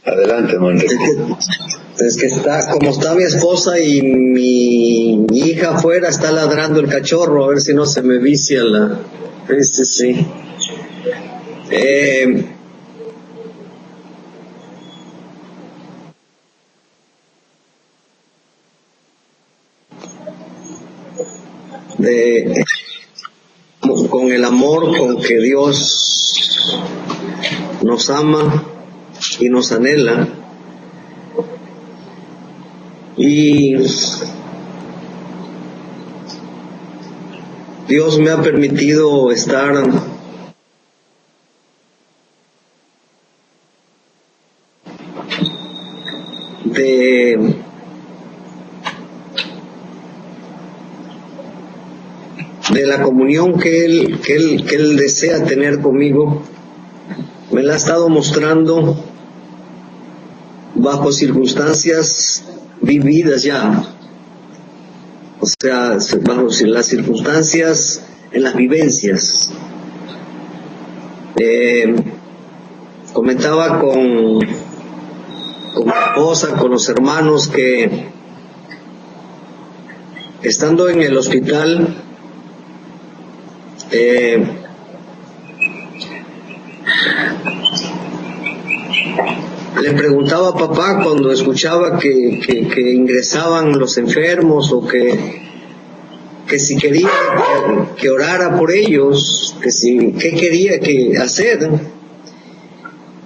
Adelante, hermano. Es que está, como está mi esposa y mi hija afuera, está ladrando el cachorro, a ver si no se me vicia la... Sí. Con el amor con que Dios nos ama y nos anhela, y Dios me ha permitido estar de la comunión que él desea tener conmigo. Me la ha estado mostrando bajo circunstancias vividas ya, o sea, bajo las circunstancias, en las vivencias. Comentaba con mi esposa, con los hermanos, que estando en el hospital, le preguntaba a papá cuando escuchaba que ingresaban los enfermos, o que si quería que orara por ellos, qué quería hacer,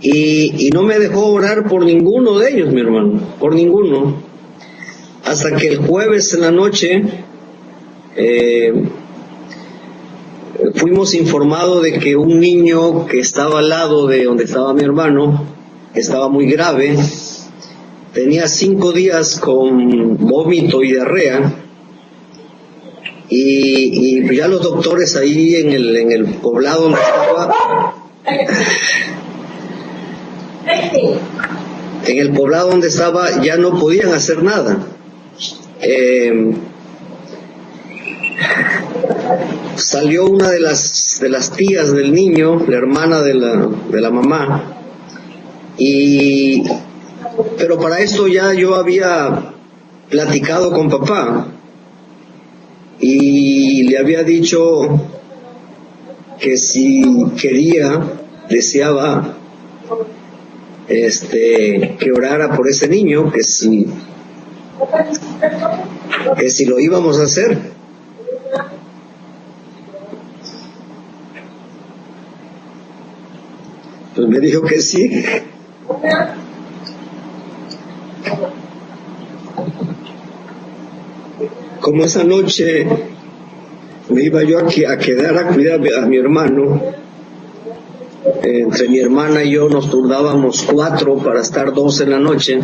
y no me dejó orar por ninguno de ellos, mi hermano, por ninguno, hasta que el jueves en la noche fuimos informados de que un niño que estaba al lado de donde estaba mi hermano estaba muy grave, tenía 5 días con vómito y diarrea, y ya los doctores ahí en el poblado donde estaba, ya no podían hacer nada. Salió una de las tías del niño, la hermana de la mamá, pero para esto ya yo había platicado con papá y le había dicho que si deseaba que orara por ese niño, que si lo íbamos a hacer. Pues me dijo que sí. Como esa noche me iba yo a quedar a cuidar a mi hermano, entre mi hermana y yo nos turnábamos 4 para estar 2 en la noche,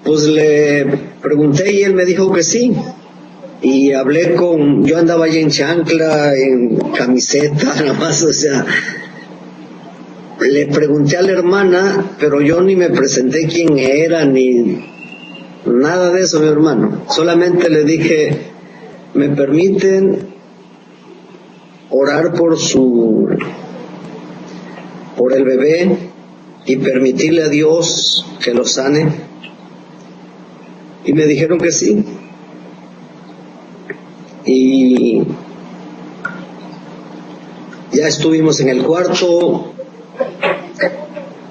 pues le pregunté y él me dijo que sí. Y hablé yo andaba allí en chancla, en camiseta, nada más, o sea, le pregunté a la hermana, pero yo ni me presenté quién era, ni nada de eso, mi hermano. Solamente le dije, ¿me permiten orar por el bebé y permitirle a Dios que lo sane? Y me dijeron que sí. Y ya estuvimos en el cuarto,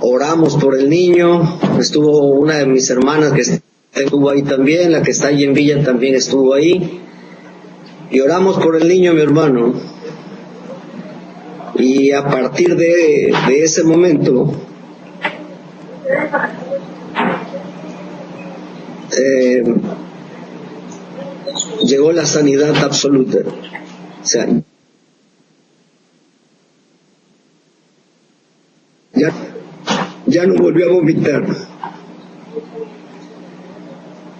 oramos por el niño, estuvo una de mis hermanas que estuvo ahí también, la que está ahí en Villa también estuvo ahí, y oramos por el niño, mi hermano. Y a partir de ese momento, llegó la sanidad absoluta. O sea, ya no volvió a vomitar.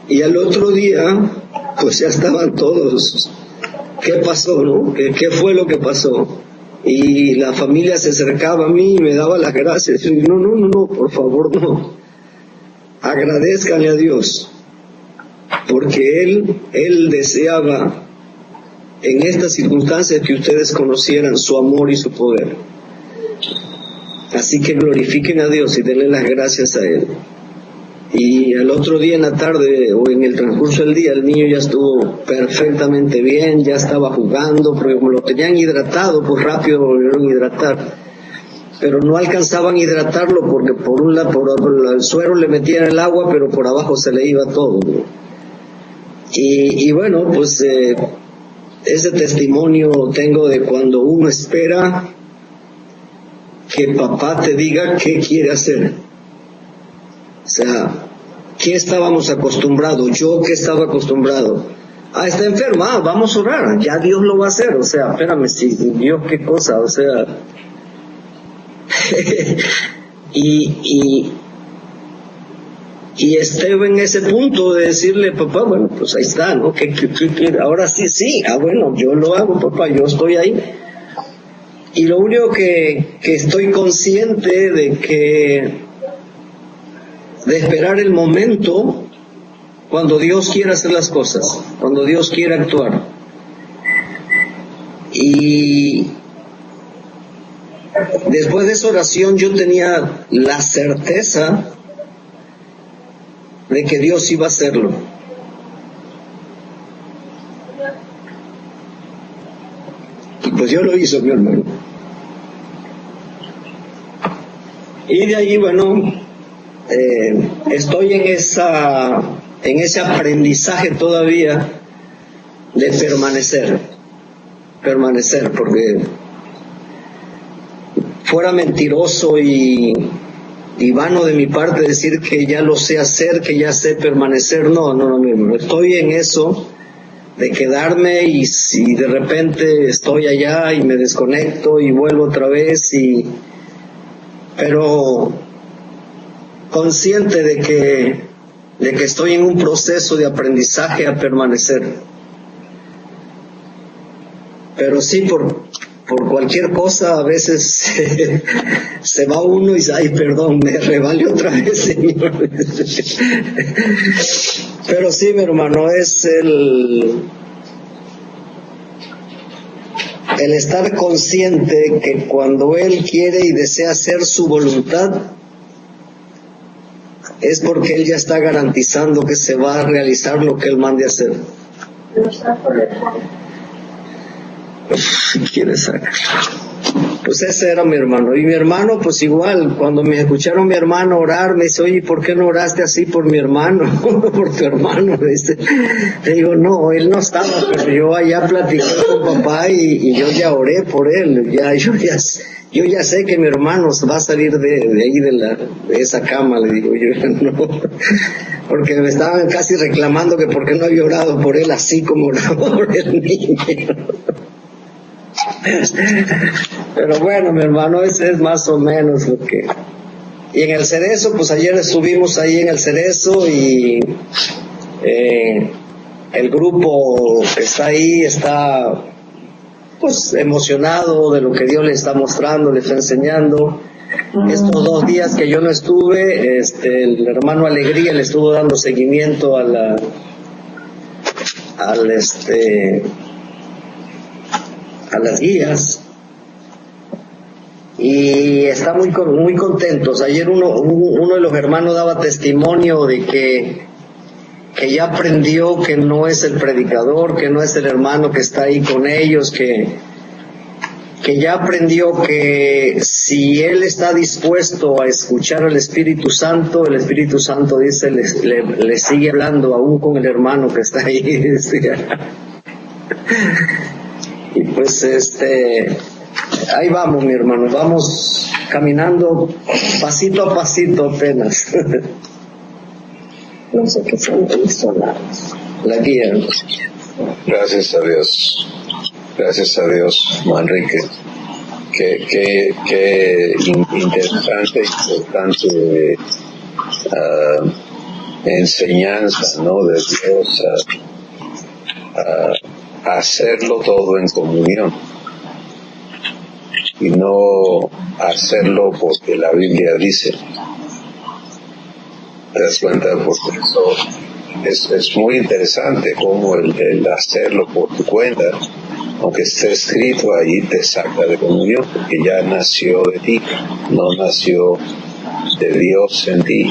Y al otro día, pues ya estaban todos. ¿Qué pasó, no? ¿Qué fue lo que pasó? Y la familia se acercaba a mí y me daba las gracias. Y yo, no, por favor, no. Agradézcanle a Dios, porque Él deseaba en estas circunstancias que ustedes conocieran su amor y su poder. Así que glorifiquen a Dios y denle las gracias a Él. Y al otro día en la tarde o en el transcurso del día el niño ya estuvo perfectamente bien, ya estaba jugando, porque como lo tenían hidratado, pues rápido lo volvieron a hidratar. Pero no alcanzaban a hidratarlo porque por un lado, por el suero le metían el agua, pero por abajo se le iba todo, ¿no? Y bueno, pues ese testimonio tengo de cuando uno espera que papá te diga qué quiere hacer. O sea, ¿qué estábamos acostumbrados? Yo que estaba acostumbrado. Está enferma, vamos a orar, ya Dios lo va a hacer. O sea, espérame, si Dios qué cosa, o sea. y estuve en ese punto de decirle, papá, bueno, pues ahí está, ¿no? ¿Qué? Ahora sí, bueno, yo lo hago, papá, yo estoy ahí. Y lo único que estoy consciente de esperar el momento cuando Dios quiera hacer las cosas, cuando Dios quiera actuar. Y después de esa oración yo tenía la certeza de que Dios iba a hacerlo. Y pues Dios lo hizo, mi hermano. Y de ahí, bueno, estoy en ese aprendizaje todavía de permanecer, porque fuera mentiroso y vano de mi parte decir que ya lo sé hacer, que ya sé permanecer. No, mi hermano, estoy en eso de quedarme y si de repente estoy allá y me desconecto y vuelvo otra vez, pero consciente de que estoy en un proceso de aprendizaje a permanecer. Pero sí, por cualquier cosa a veces se va uno y dice, ay, perdón, me rebalé otra vez, Señor. Pero sí, mi hermano, es el estar consciente que cuando Él quiere y desea hacer su voluntad, es porque Él ya está garantizando que se va a realizar lo que Él mande hacer. ¿Quieres sacar? Pues ese era mi hermano. Y mi hermano, pues igual, cuando me escucharon mi hermano orar, me dice, oye, ¿por qué no oraste así por mi hermano? Por tu hermano, me dice. Le digo, no, él no estaba, pero yo allá platiqué con papá y yo ya oré por él. Yo ya sé que mi hermano va a salir de ahí de esa cama, le digo yo, no. Porque me estaban casi reclamando que por qué no había orado por él así como oraba por el niño. Pero bueno, mi hermano, es más o menos lo que... Y en el Cerezo, pues ayer estuvimos ahí en el Cerezo y el grupo que está ahí está pues emocionado de lo que Dios le está mostrando, le está enseñando. Estos 2 días que yo no estuve, el hermano Alegría le estuvo dando seguimiento a las guías y está muy contentos. Ayer uno de los hermanos daba testimonio de que ya aprendió que no es el predicador, que no es el hermano que está ahí con ellos, que ya aprendió que si él está dispuesto a escuchar al Espíritu Santo, el Espíritu Santo dice le sigue hablando aún con el hermano que está ahí. Y pues ahí vamos, mi hermano, vamos caminando pasito a pasito apenas. No sé qué son venezolanos. La guía. Gracias a Dios, Manrique. Qué interesante, importante enseñanza, ¿no? De Dios a hacerlo todo en comunión y no hacerlo porque la Biblia dice. ¿Te das cuenta? Porque eso es muy interesante, como el hacerlo por tu cuenta aunque esté escrito ahí, te saca de comunión, porque ya nació de ti, no nació de Dios en ti,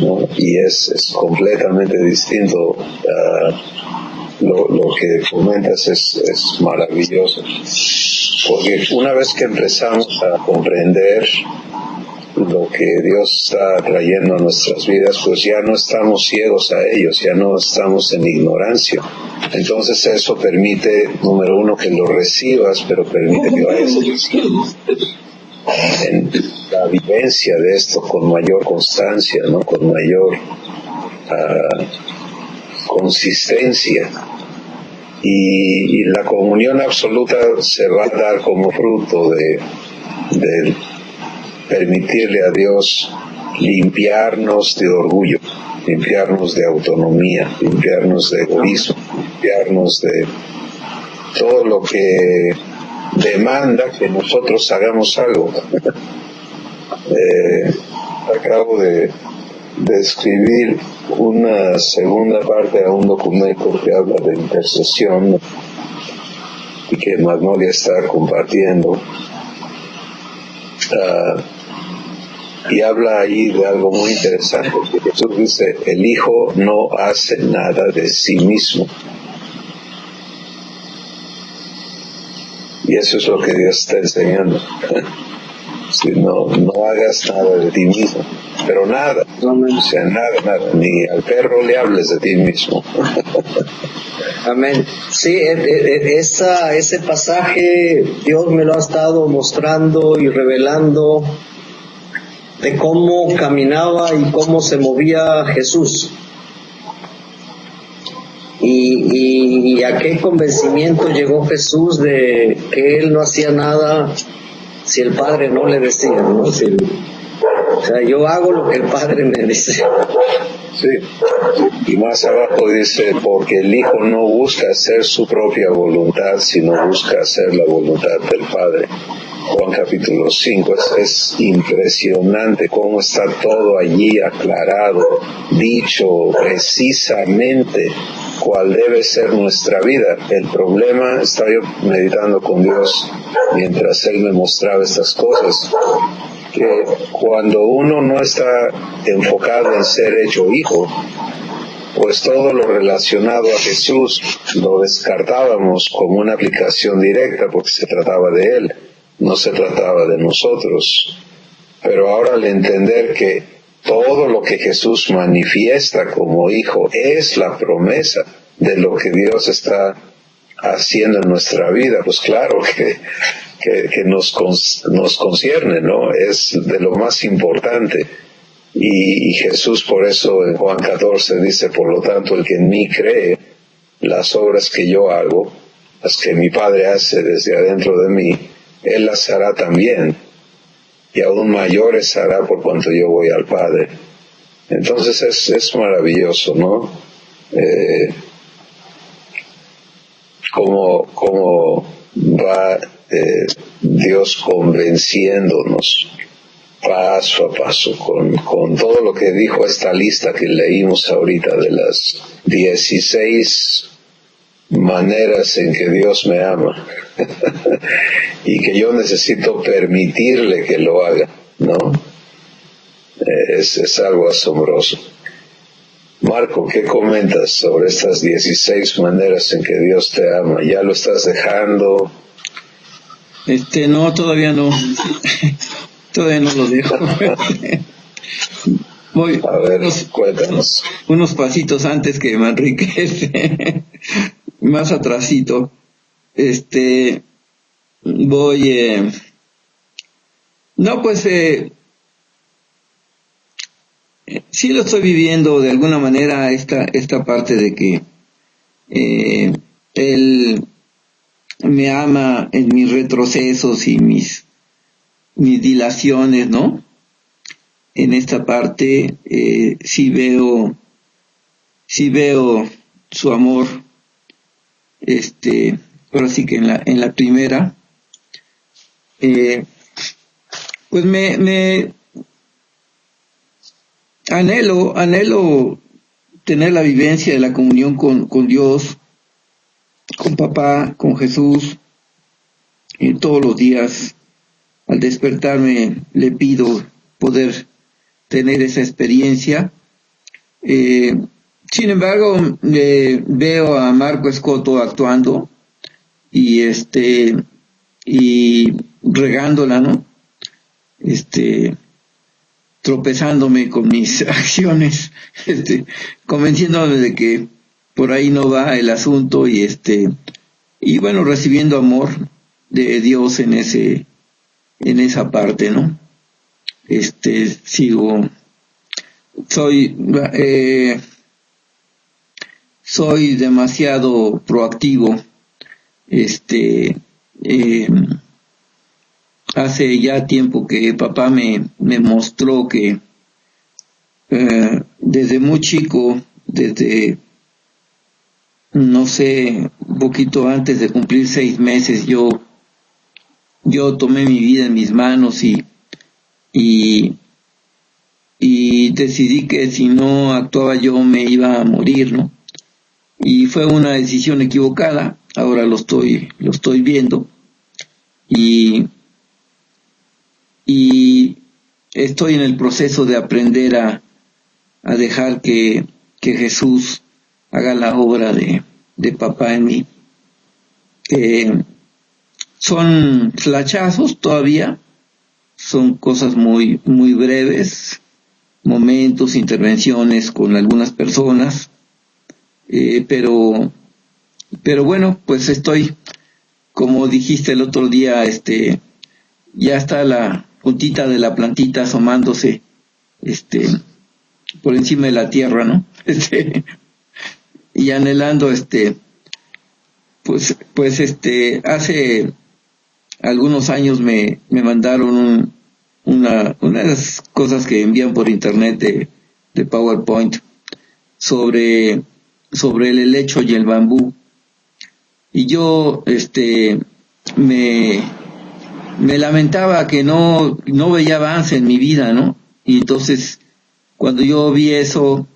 ¿no? Y es completamente distinto. Lo que comentas es maravilloso, porque una vez que empezamos a comprender lo que Dios está trayendo a nuestras vidas, pues ya no estamos ciegos a ellos, ya no estamos en ignorancia. Entonces eso permite, número uno, que lo recibas, pero permite que vayas en la vivencia de esto con mayor constancia, ¿no? Con mayor consistencia. Y la comunión absoluta se va a dar como fruto de permitirle a Dios limpiarnos de orgullo, limpiarnos de autonomía, limpiarnos de egoísmo, limpiarnos de todo lo que demanda que nosotros hagamos algo. Acabo de escribir una segunda parte a un documento que habla de intercesión y que Magnolia está compartiendo. Y habla ahí de algo muy interesante, que Jesús dice: el Hijo no hace nada de sí mismo. Y eso es lo que Dios está enseñando. Si no hagas nada de ti mismo, pero nada, o sea, nada, ni al perro le hables de ti mismo. Amén. Sí, ese pasaje Dios me lo ha estado mostrando y revelando de cómo caminaba y cómo se movía Jesús. Y a qué convencimiento llegó Jesús de que él no hacía nada si el Padre no le decía, ¿no? O sea, yo hago lo que el Padre me dice. Sí, y más abajo dice: porque el Hijo no busca hacer su propia voluntad, sino busca hacer la voluntad del Padre. Juan capítulo 5, es impresionante cómo está todo allí aclarado, dicho precisamente cuál debe ser nuestra vida. El problema, estaba yo meditando con Dios mientras Él me mostraba estas cosas, que cuando uno no está enfocado en ser hecho hijo, pues todo lo relacionado a Jesús lo descartábamos como una aplicación directa, porque se trataba de Él, no se trataba de nosotros. Pero ahora, al entender que todo lo que Jesús manifiesta como hijo es la promesa de lo que Dios está haciendo en nuestra vida, pues claro que nos concierne, ¿no? Es de lo más importante. Y Jesús, por eso en Juan 14 dice: por lo tanto, el que en mí cree, las obras que yo hago, las que mi Padre hace desde adentro de mí, Él las hará también, y aún mayores hará, por cuanto yo voy al Padre. Entonces es maravilloso, ¿no? Cómo va Dios convenciéndonos paso a paso con todo lo que dijo esta lista que leímos ahorita de las 16 maneras en que Dios me ama y que yo necesito permitirle que lo haga, ¿no? Es algo asombroso. Marco, ¿qué comentas sobre estas 16 maneras en que Dios te ama? ¿Ya lo estás dejando? No, todavía no. Todavía no lo dejo. Voy a ver, cuéntanos. Unos pasitos antes que Manrique, más atrasito. Voy, no, pues, sí lo estoy viviendo de alguna manera esta parte de que Él me ama en mis retrocesos y mis dilaciones, ¿no? En esta parte sí veo su amor, ahora sí que en la primera, pues me anhelo tener la vivencia de la comunión con Dios, con papá, con Jesús, todos los días. Al despertarme le pido poder tener esa experiencia. Sin embargo, veo a Marco Escoto actuando y y regándola, ¿no? Tropezándome con mis acciones, convenciéndome de que por ahí no va el asunto y bueno, recibiendo amor de Dios en esa parte, ¿no? Sigo, soy soy demasiado proactivo. Eh, Hace ya tiempo que papá me mostró que desde muy chico, desde, no sé, un poquito antes de cumplir 6 meses, yo tomé mi vida en mis manos y decidí que si no actuaba yo me iba a morir, ¿no? Y fue una decisión equivocada. Ahora lo estoy viendo y estoy en el proceso de aprender a dejar que Jesús haga la obra de papá en mí. Son flachazos todavía, son cosas muy, muy breves, momentos, intervenciones con algunas personas, pero bueno, pues estoy, como dijiste el otro día, ya está la puntita de la plantita asomándose, por encima de la tierra, ¿no? Y anhelando, hace algunos años me mandaron una de las cosas que envían por internet de PowerPoint sobre el helecho y el bambú. Y yo, me lamentaba que no veía avance en mi vida, ¿no? Y entonces, cuando yo vi eso,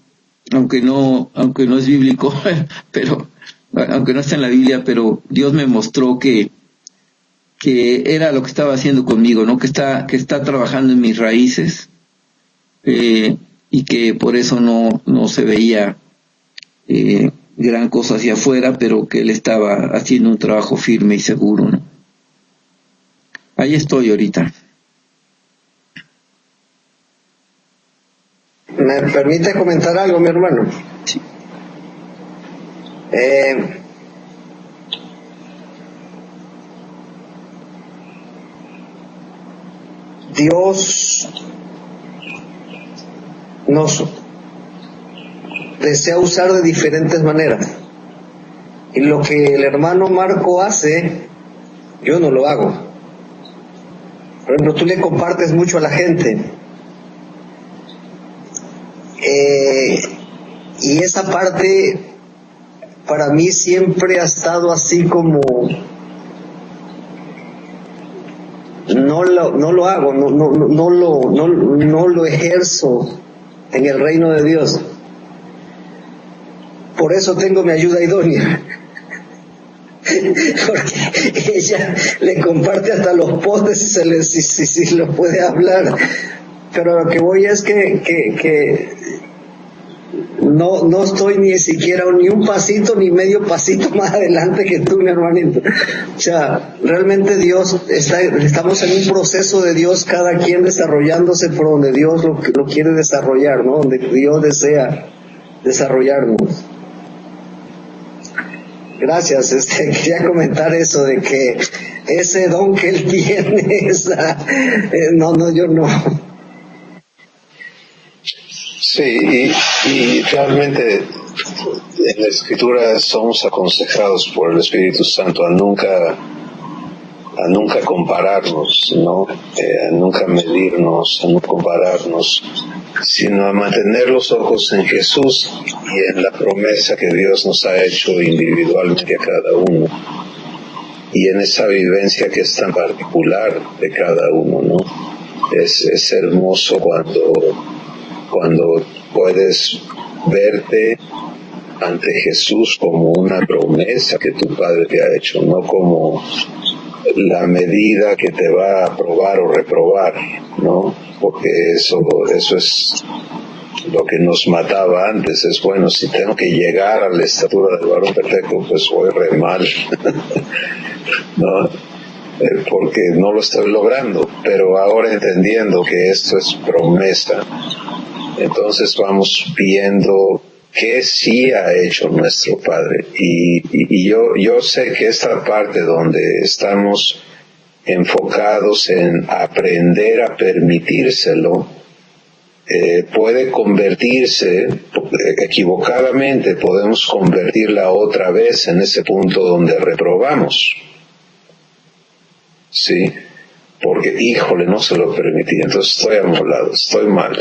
aunque no es bíblico, pero, aunque no está en la Biblia, pero Dios me mostró que era lo que estaba haciendo conmigo, ¿no? Que está trabajando en mis raíces, y que por eso no se veía, gran cosa hacia afuera, pero que él estaba haciendo un trabajo firme y seguro, ¿no? Ahí estoy ahorita. ¿Me permite comentar algo, mi hermano? Sí. Dios nos desea usar de diferentes maneras. Y lo que el hermano Marco hace, yo no lo hago. Por ejemplo, tú le compartes mucho a la gente. Y esa parte para mí siempre ha estado así como no lo hago, no lo ejerzo en el reino de Dios. Por eso tengo mi ayuda idónea. Porque ella le comparte hasta los postes si lo puede hablar. Pero lo que voy es que no estoy ni siquiera ni un pasito ni medio pasito más adelante que tú, mi hermanito. O sea, realmente estamos en un proceso de Dios, cada quien desarrollándose por donde Dios lo quiere desarrollar, ¿no? Donde Dios desea desarrollarnos. Gracias, quería comentar eso de que ese don que él tiene, yo no. Sí, y realmente en la Escritura somos aconsejados por el Espíritu Santo a nunca compararnos, ¿no? A nunca medirnos, a no compararnos, sino a mantener los ojos en Jesús y en la promesa que Dios nos ha hecho individualmente a cada uno, y en esa vivencia que es tan particular de cada uno, ¿no? Es hermoso cuando puedes verte ante Jesús como una promesa que tu Padre te ha hecho, no como la medida que te va a aprobar o reprobar, ¿no? Porque eso es lo que nos mataba antes. Es bueno, si tengo que llegar a la estatura del varón perfecto, pues voy re mal, ¿no? Porque no lo estoy logrando. Pero ahora entendiendo que esto es promesa, entonces vamos viendo qué sí ha hecho nuestro Padre. Y yo sé que esta parte donde estamos enfocados en aprender a permitírselo, puede convertirse, equivocadamente podemos convertirla otra vez en ese punto donde reprobamos. ¿Sí? Porque, híjole, no se lo permití, entonces estoy amolado, estoy mal.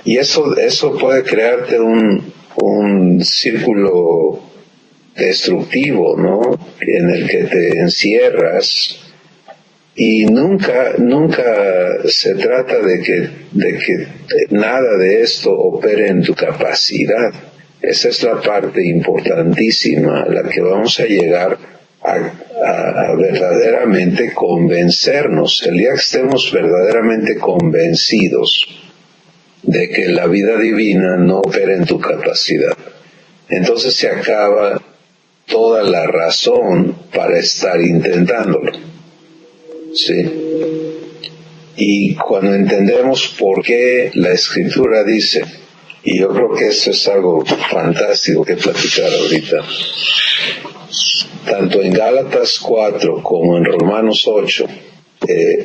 Y eso puede crearte un círculo destructivo, ¿no? En el que te encierras, y nunca se trata de que nada de esto opere en tu capacidad. Esa es la parte importantísima, la que vamos a llegar a verdaderamente convencernos. El día que estemos verdaderamente convencidos de que la vida divina no opera en tu capacidad, entonces se acaba toda la razón para estar intentándolo. ¿Sí? Y cuando entendemos por qué la Escritura dice, y yo creo que esto es algo fantástico que platicar ahorita, tanto en Gálatas 4 como en Romanos 8,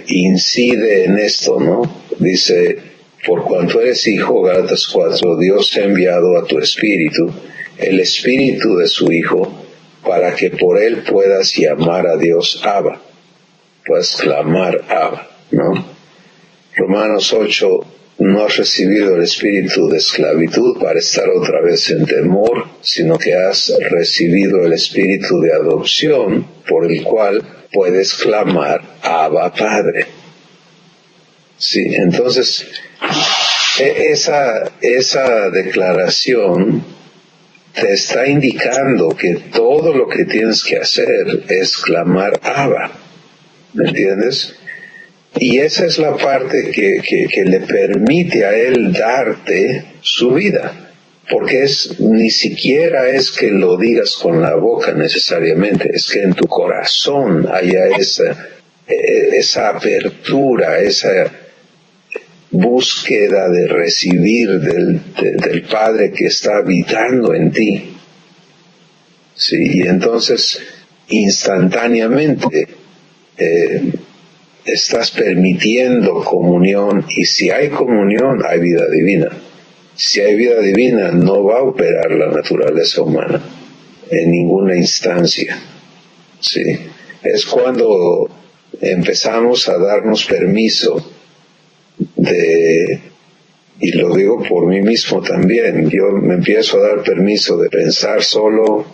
incide en esto, ¿no? Dice, por cuanto eres hijo, Gálatas 4, Dios te ha enviado a tu espíritu, el espíritu de su Hijo, para que por él puedas llamar a Dios Abba, puedas clamar Abba, ¿no? Romanos 8, no has recibido el espíritu de esclavitud para estar otra vez en temor, sino que has recibido el espíritu de adopción, por el cual puedes clamar Abba Padre. Sí, entonces, esa declaración te está indicando que todo lo que tienes que hacer es clamar Abba, ¿me entiendes? Y esa es la parte que le permite a Él darte su vida, porque ni siquiera es que lo digas con la boca necesariamente, es que en tu corazón haya esa apertura, esa búsqueda de recibir del Padre que está habitando en ti. Sí, y entonces instantáneamente estás permitiendo comunión, y si hay comunión hay vida divina. Si hay vida divina no va a operar la naturaleza humana en ninguna instancia. Sí, es cuando empezamos a darnos permiso y lo digo por mí mismo también, yo me empiezo a dar permiso de pensar solo,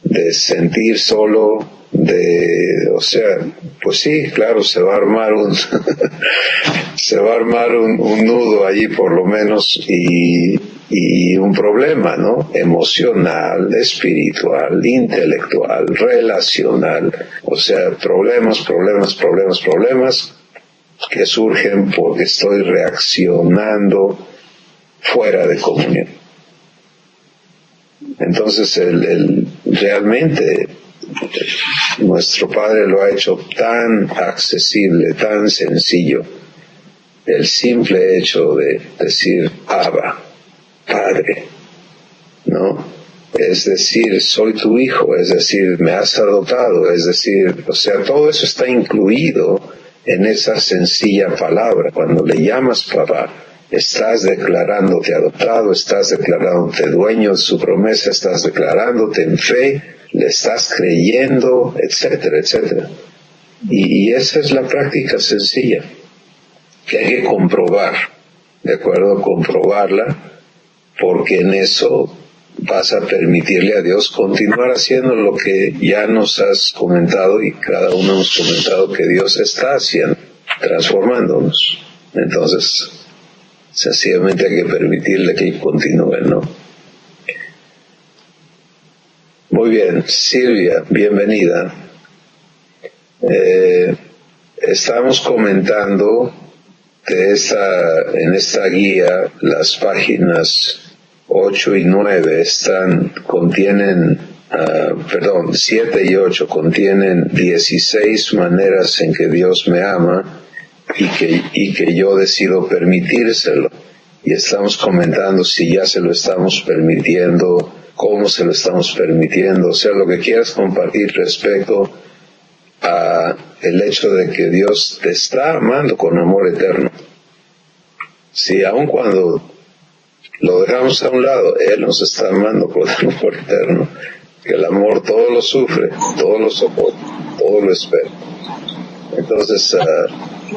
de sentir solo, o sea, pues sí, claro, se va a armar un nudo allí por lo menos, y un problema, ¿no? Emocional, espiritual, intelectual, relacional, o sea, problemas que surgen porque estoy reaccionando fuera de comunión. Entonces, realmente nuestro Padre lo ha hecho tan accesible, tan sencillo, el simple hecho de decir Abba, Padre, ¿no? Es decir, soy tu hijo, es decir, me has adoptado, es decir, o sea, todo eso está incluido en esa sencilla palabra. Cuando le llamas papá, estás declarándote adoptado, estás declarándote dueño de su promesa, estás declarándote en fe, le estás creyendo, etcétera, etcétera. Y esa es la práctica sencilla que hay que comprobar, ¿de acuerdo? Comprobarla, porque en eso vas a permitirle a Dios continuar haciendo lo que ya nos has comentado, y cada uno hemos comentado que Dios está haciendo, transformándonos. Entonces, sencillamente hay que permitirle que continúe, ¿no? Muy bien, Silvia, bienvenida. Estamos comentando en esta guía las páginas 8 y 9 contienen 7 y 8 contienen 16 maneras en que Dios me ama y que yo decido permitírselo. Y estamos comentando si ya se lo estamos permitiendo, cómo se lo estamos permitiendo, o sea, lo que quieras compartir respecto a el hecho de que Dios te está amando con amor eterno. Si aun cuando lo dejamos a un lado, Él nos está amando con amor eterno, que el amor todo lo sufre, todo lo soporta, todo lo espera. Entonces,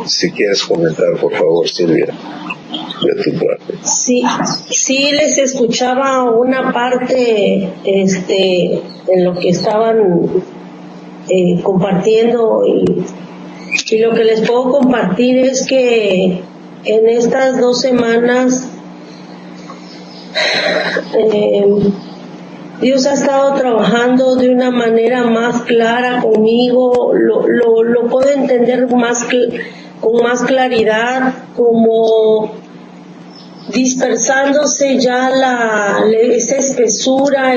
si quieres comentar, por favor, Silvia, de tu parte. Sí, les escuchaba una parte en lo que estaban compartiendo y lo que les puedo compartir es que en estas 2 semanas Dios ha estado trabajando de una manera más clara conmigo, lo puedo entender con más claridad, como dispersándose ya esa espesura,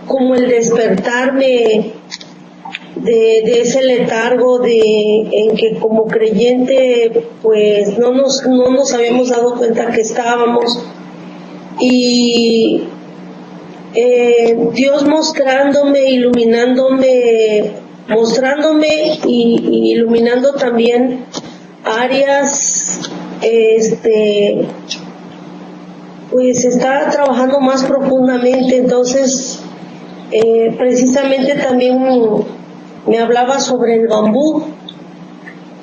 como el despertarme de ese letargo en que como creyente pues no nos habíamos dado cuenta que estábamos, y Dios mostrándome y iluminando también áreas, pues está trabajando más profundamente. Entonces precisamente también me hablaba sobre el bambú,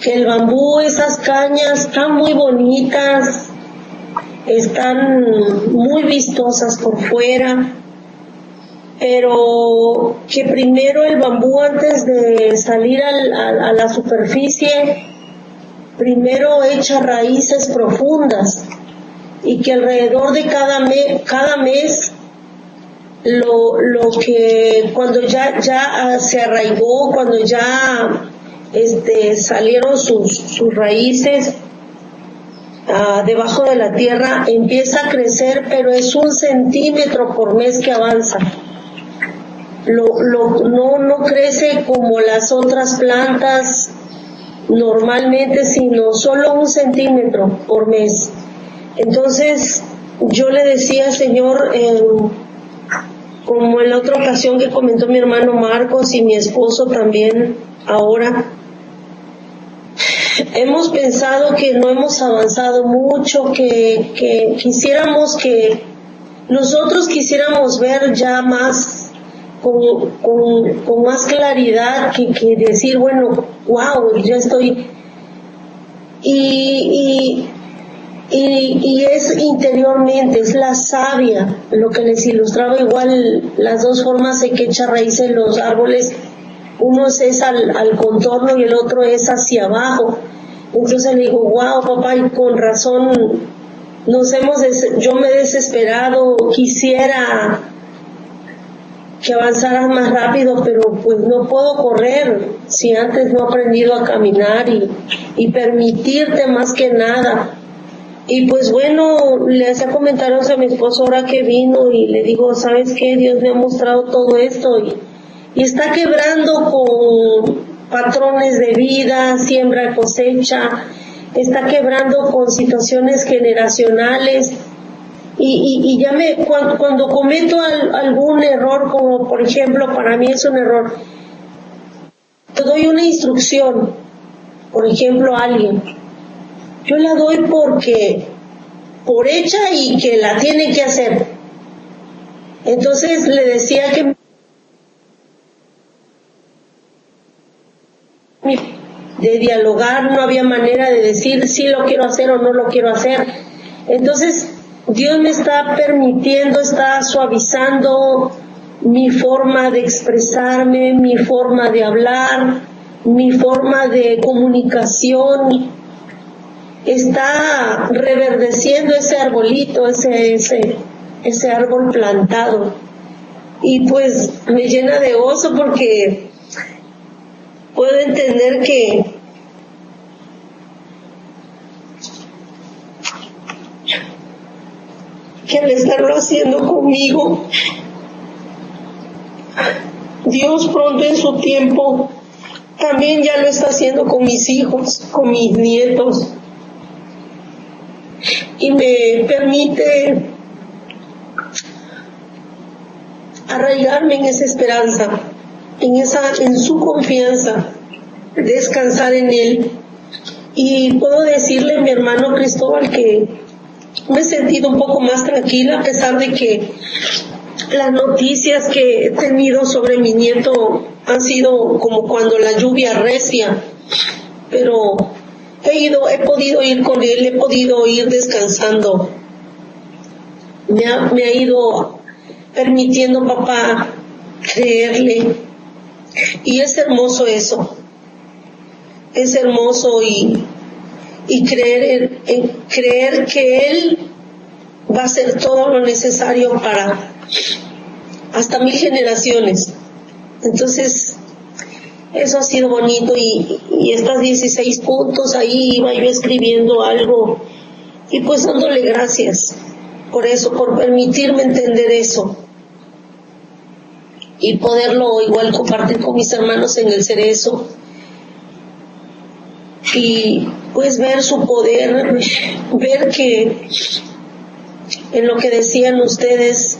que el bambú, esas cañas están muy bonitas, están muy vistosas por fuera, pero que primero el bambú, antes de salir a la superficie, primero echa raíces profundas, y que alrededor de cada mes lo que cuando ya se arraigó, cuando ya salieron sus raíces debajo de la tierra, empieza a crecer, pero es 1 centímetro por mes que avanza. No crece como las otras plantas normalmente, sino solo 1 centímetro por mes. Entonces yo le decía, Señor, como en la otra ocasión que comentó mi hermano Marcos y mi esposo también ahora, hemos pensado que no hemos avanzado mucho, que nosotros quisiéramos ver ya más, con más claridad, que decir, bueno, wow, ya estoy, y es interiormente, es la savia, lo que les ilustraba, igual las 2 formas en que echa raíces los árboles, uno es al contorno y el otro es hacia abajo. Entonces le digo, wow, papá, y con razón yo me he desesperado, quisiera que avanzaras más rápido, pero pues no puedo correr si antes no he aprendido a caminar y permitirte más que nada. Y pues bueno, le hacía comentarios a mi esposo ahora que vino y le digo, ¿sabes qué? Dios me ha mostrado todo esto y está quebrando con patrones de vida, siembra, cosecha, está quebrando con situaciones generacionales. Y ya cuando cometo algún error, como por ejemplo, para mí es un error, te doy una instrucción, por ejemplo, a alguien, yo la doy por hecha y que la tiene que hacer. Entonces le decía que de dialogar, no había manera de decir si lo quiero hacer o no lo quiero hacer. Entonces Dios me está permitiendo, está suavizando mi forma de expresarme, mi forma de hablar, mi forma de comunicación. Está reverdeciendo ese arbolito, ese árbol plantado. Y pues me llena de gozo porque puedo entender que al estarlo haciendo conmigo, Dios pronto en su tiempo también ya lo está haciendo con mis hijos, con mis nietos, y me permite arraigarme en esa esperanza, en su confianza, descansar en Él. Y puedo decirle a mi hermano Cristóbal que me he sentido un poco más tranquila, a pesar de que las noticias que he tenido sobre mi nieto han sido como cuando la lluvia recia, pero he podido ir con él, he podido ir descansando. Me ha ido permitiendo, papá, creerle. Y es hermoso eso. Es hermoso y creer que Él va a hacer todo lo necesario para hasta 1000 generaciones. Entonces, eso ha sido bonito y estos 16 puntos, ahí iba yo escribiendo algo y pues dándole gracias por eso, por permitirme entender eso y poderlo igual compartir con mis hermanos en el Cerezo y pues ver su poder, ver que en lo que decían ustedes,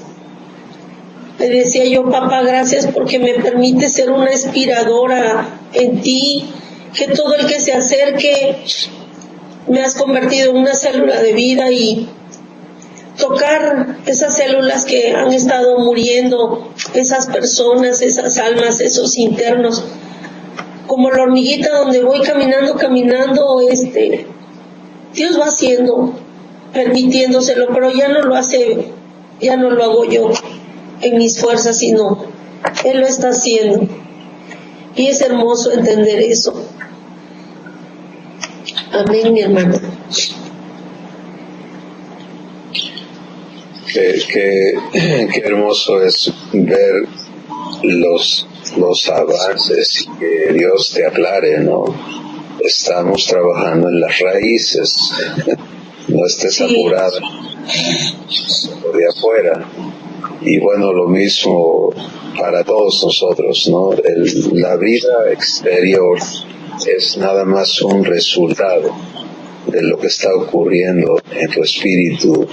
le decía yo, papá, gracias porque me permite ser una inspiradora en ti, que todo el que se acerque me has convertido en una célula de vida y tocar esas células que han estado muriendo, esas personas, esas almas, esos internos, como la hormiguita donde voy caminando, Dios va haciendo, permitiéndoselo, pero ya no lo hago yo en mis fuerzas, sino Él lo está haciendo. Y es hermoso entender eso. Amén, mi hermana. Qué hermoso es ver los avances y que Dios te aclare, ¿no? Estamos trabajando en las raíces, no estés apurada de afuera. Y bueno, lo mismo para todos nosotros, ¿no? La vida exterior es nada más un resultado de lo que está ocurriendo en tu espíritu,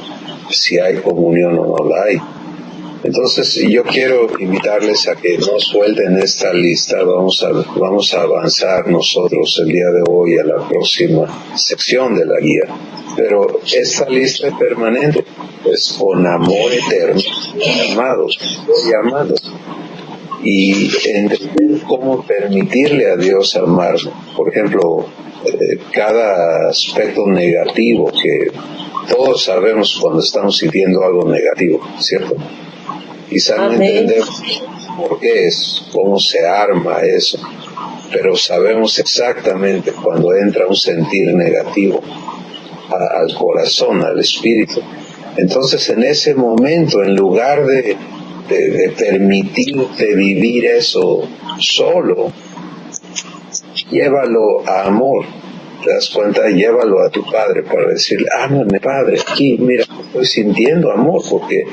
si hay comunión o no la hay. Entonces yo quiero invitarles a que no suelten esta lista. Vamos a avanzar nosotros el día de hoy a la próxima sección de la guía, pero esta lista es permanente, es con amor eterno, amados y amados, y entender cómo permitirle a Dios amarnos. Por ejemplo, cada aspecto negativo que todos sabemos cuando estamos sintiendo algo negativo, ¿cierto? Quizá no entendemos por qué es, cómo se arma eso, pero sabemos exactamente cuando entra un sentir negativo al corazón, al espíritu. Entonces, en ese momento, en lugar de permitirte vivir eso solo, llévalo a amor. ¿Te das cuenta? Llévalo a tu Padre para decirle, ámame, Padre, aquí, mira, estoy sintiendo amor, porque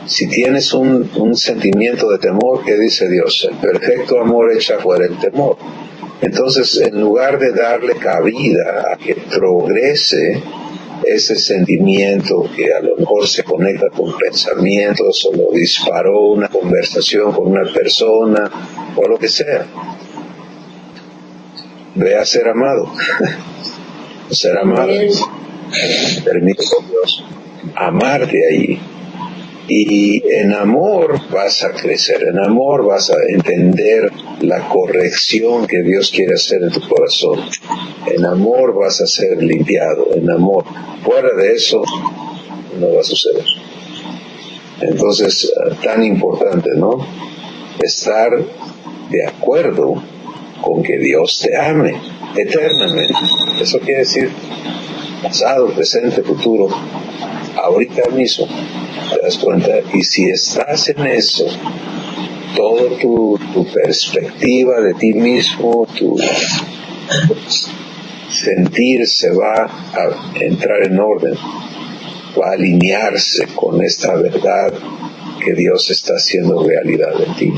si tienes un sentimiento de temor, ¿qué dice Dios? El perfecto amor echa fuera el temor. Entonces, en lugar de darle cabida a que progrese ese sentimiento que a lo mejor se conecta con pensamientos o lo disparó una conversación con una persona o lo que sea, ve a ser amado. Ser amado. Permite a Dios amarte ahí. Y en amor vas a crecer, en amor vas a entender la corrección que Dios quiere hacer en tu corazón. En amor vas a ser limpiado, en amor. Fuera de eso no va a suceder. Entonces, tan importante, ¿no? Estar de acuerdo con que Dios te ame eternamente. Eso quiere decir pasado, presente, futuro, ahorita mismo. ¿Te das cuenta? Y si estás en eso, todo tu perspectiva de ti mismo, tu sentir se va a entrar en orden, va a alinearse con esta verdad que Dios está haciendo realidad en ti.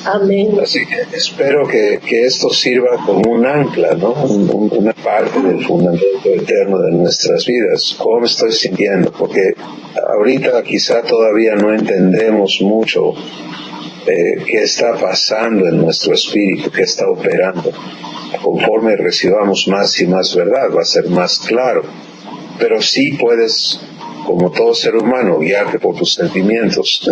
Amén. Así que espero que esto sirva como un ancla, ¿no? Una parte del fundamento eterno de nuestras vidas. ¿Cómo me estoy sintiendo? Porque ahorita quizá todavía no entendemos mucho qué está pasando en nuestro espíritu, qué está operando. Conforme recibamos más y más verdad, va a ser más claro. Pero sí puedes, como todo ser humano, guiarte por tus sentimientos.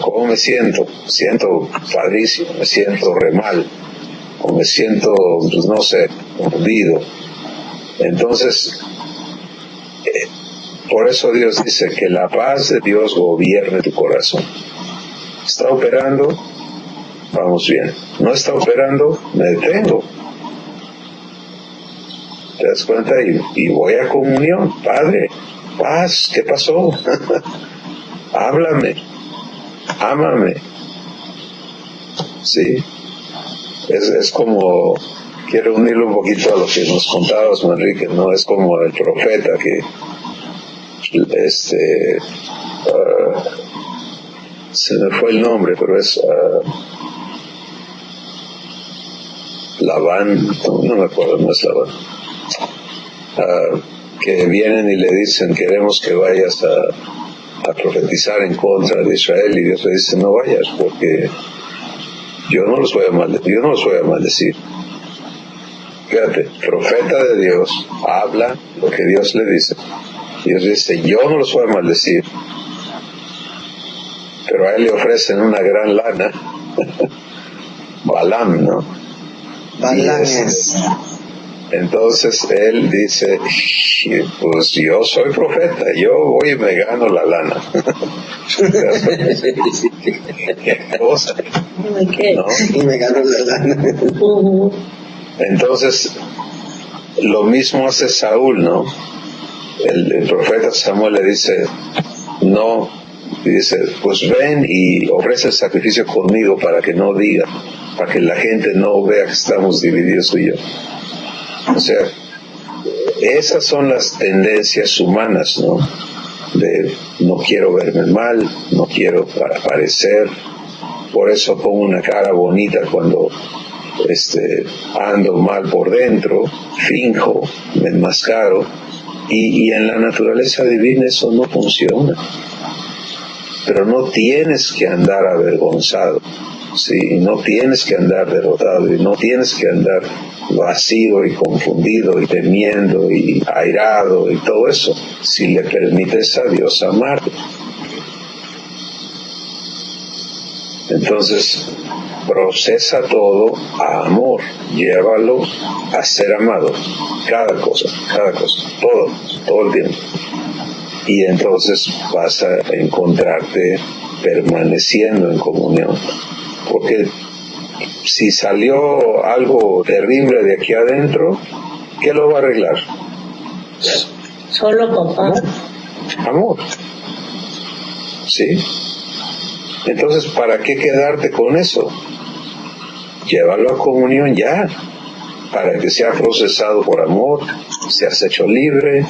¿Cómo me siento? Siento padrísimo, me siento re mal, o me siento, pues no sé, hundido. Entonces, por eso Dios dice que la paz de Dios gobierne tu corazón. ¿Está operando? Vamos bien. ¿No está operando? Me detengo. ¿Te das cuenta? Y voy a comunión. Padre, paz, ¿qué pasó? Háblame. Ámame. Sí. Es como, quiero unirlo un poquito a lo que nos contabas, Manrique, ¿no? Es como el profeta que, se me fue el nombre, pero es Labán, no me acuerdo, no es Labán. Que vienen y le dicen, queremos que vayas a profetizar en contra de Israel, y Dios le dice, no vayas, porque yo no los voy a maldecir. Fíjate, profeta de Dios habla lo que Dios le dice. Dios dice, yo no los voy a maldecir, pero a él le ofrecen una gran lana. Balaam, ¿no? Balaam. Entonces él dice, pues yo soy profeta, yo voy y me gano la lana. ¿Qué cosa? ¿No? Y me gano la lana. Entonces, lo mismo hace Saúl, ¿no? El profeta Samuel le dice, no, y dice, pues ven y ofrece el sacrificio conmigo para que no diga, para que la gente no vea que estamos divididos tú y yo. O sea, esas son las tendencias humanas, ¿no? De no quiero verme mal, no quiero aparecer, por eso pongo una cara bonita cuando ando mal por dentro, finjo, me enmascaro, y en la naturaleza divina eso no funciona. Pero no tienes que andar avergonzado, ¿sí? No tienes que andar derrotado, y no tienes que andar vacío y confundido y temiendo y airado y todo eso, si le permites a Dios amarte. Entonces, procesa todo a amor, llévalo a ser amado, cada cosa, todo el tiempo. Y entonces vas a encontrarte permaneciendo en comunión, porque si salió algo terrible de aquí adentro, ¿qué lo va a arreglar? Solo papá. Amor. ¿Sí? Entonces, ¿para qué quedarte con eso? Llévalo a comunión ya, para que sea procesado por amor, seas hecho libre,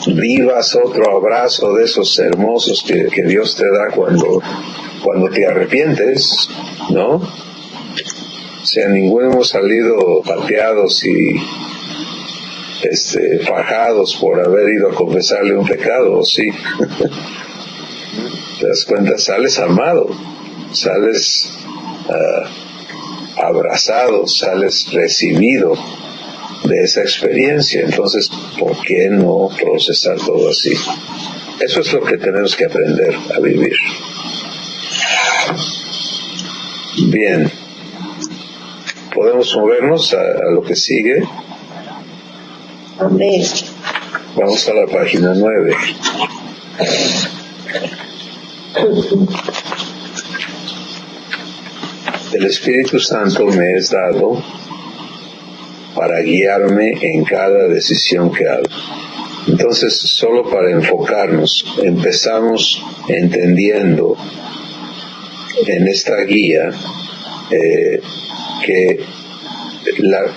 vivas otro abrazo de esos hermosos que Dios te da cuando te arrepientes, ¿no? O sea, ninguno hemos salido pateados y fajados por haber ido a confesarle un pecado, ¿sí? Te das cuenta, sales amado, sales abrazado, sales recibido de esa experiencia. Entonces, ¿por qué no procesar todo así? Eso es lo que tenemos que aprender a vivir. Bien, podemos movernos a lo que sigue. Amén. Vamos a la página 9. El Espíritu Santo me es dado para guiarme en cada decisión que hago. Entonces, solo para enfocarnos, empezamos entendiendo en esta guía que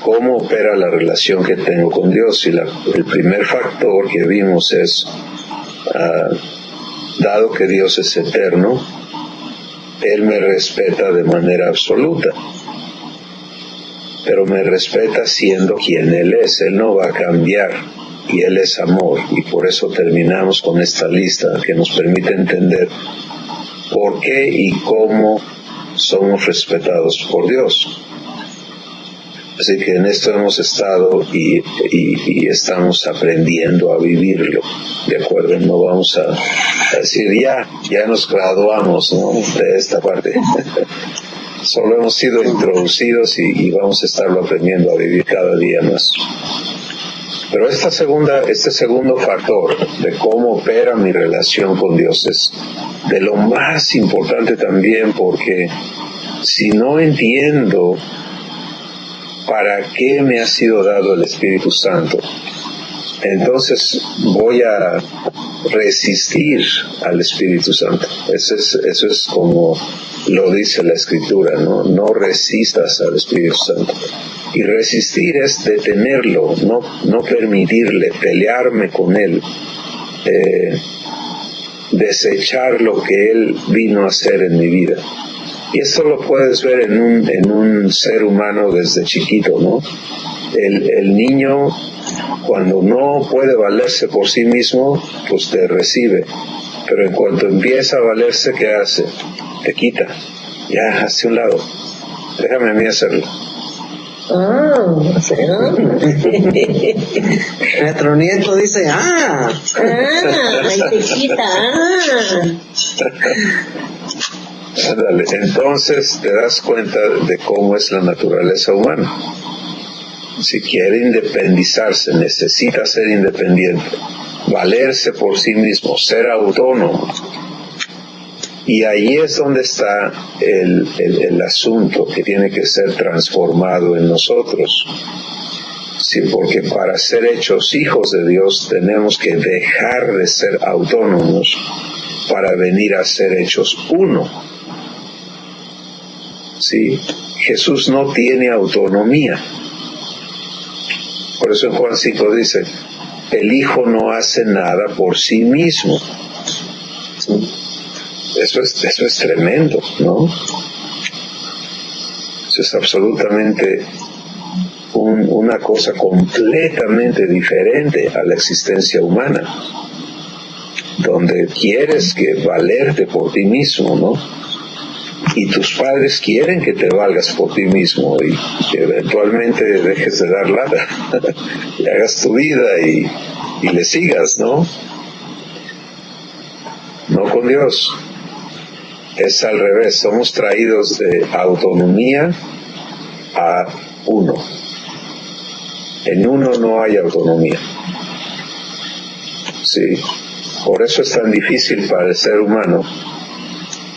cómo opera la relación que tengo con Dios. Y el primer factor que vimos es, dado que Dios es eterno, Él me respeta de manera absoluta, pero me respeta siendo quien Él es. Él no va a cambiar, y Él es amor, y por eso terminamos con esta lista que nos permite entender por qué y cómo somos respetados por Dios. Así que en esto hemos estado y estamos aprendiendo a vivirlo, ¿de acuerdo? No vamos a decir ya nos graduamos, ¿no?, de esta parte. Solo hemos sido introducidos y vamos a estarlo aprendiendo a vivir cada día más. Pero este segundo factor de cómo opera mi relación con Dios es de lo más importante también, porque si no entiendo para qué me ha sido dado el Espíritu Santo, entonces voy a resistir al Espíritu Santo. Eso es como lo dice la Escritura, ¿no? No resistas al Espíritu Santo. Y resistir es detenerlo, no permitirle, pelearme con Él, desechar lo que Él vino a hacer en mi vida. Y esto lo puedes ver en un ser humano desde chiquito, ¿no? El niño, cuando no puede valerse por sí mismo, pues te recibe. Pero en cuanto empieza a valerse, ¿qué hace? Te quita. Ya, hacia un lado. Déjame a mí hacerlo. ¿Sí? Nuestro nieto dice, ahí te quita, Ándale, entonces te das cuenta de cómo es la naturaleza humana. Si quiere independizarse, necesita ser independiente, valerse por sí mismo, ser autónomo. Y ahí es donde está el asunto que tiene que ser transformado en nosotros. Sí, porque para ser hechos hijos de Dios tenemos que dejar de ser autónomos para venir a ser hechos uno. Sí, Jesús no tiene autonomía. Por eso en Juan 5 dice, el Hijo no hace nada por sí mismo. Eso es tremendo, ¿no? Eso es absolutamente una cosa completamente diferente a la existencia humana, donde quieres que valerte por ti mismo, ¿no? Y tus padres quieren que te valgas por ti mismo y que eventualmente dejes de dar lata y hagas tu vida y le sigas, ¿no? No con Dios. Es al revés, somos traídos de autonomía a uno. En uno no hay autonomía. Sí. Por eso es tan difícil para el ser humano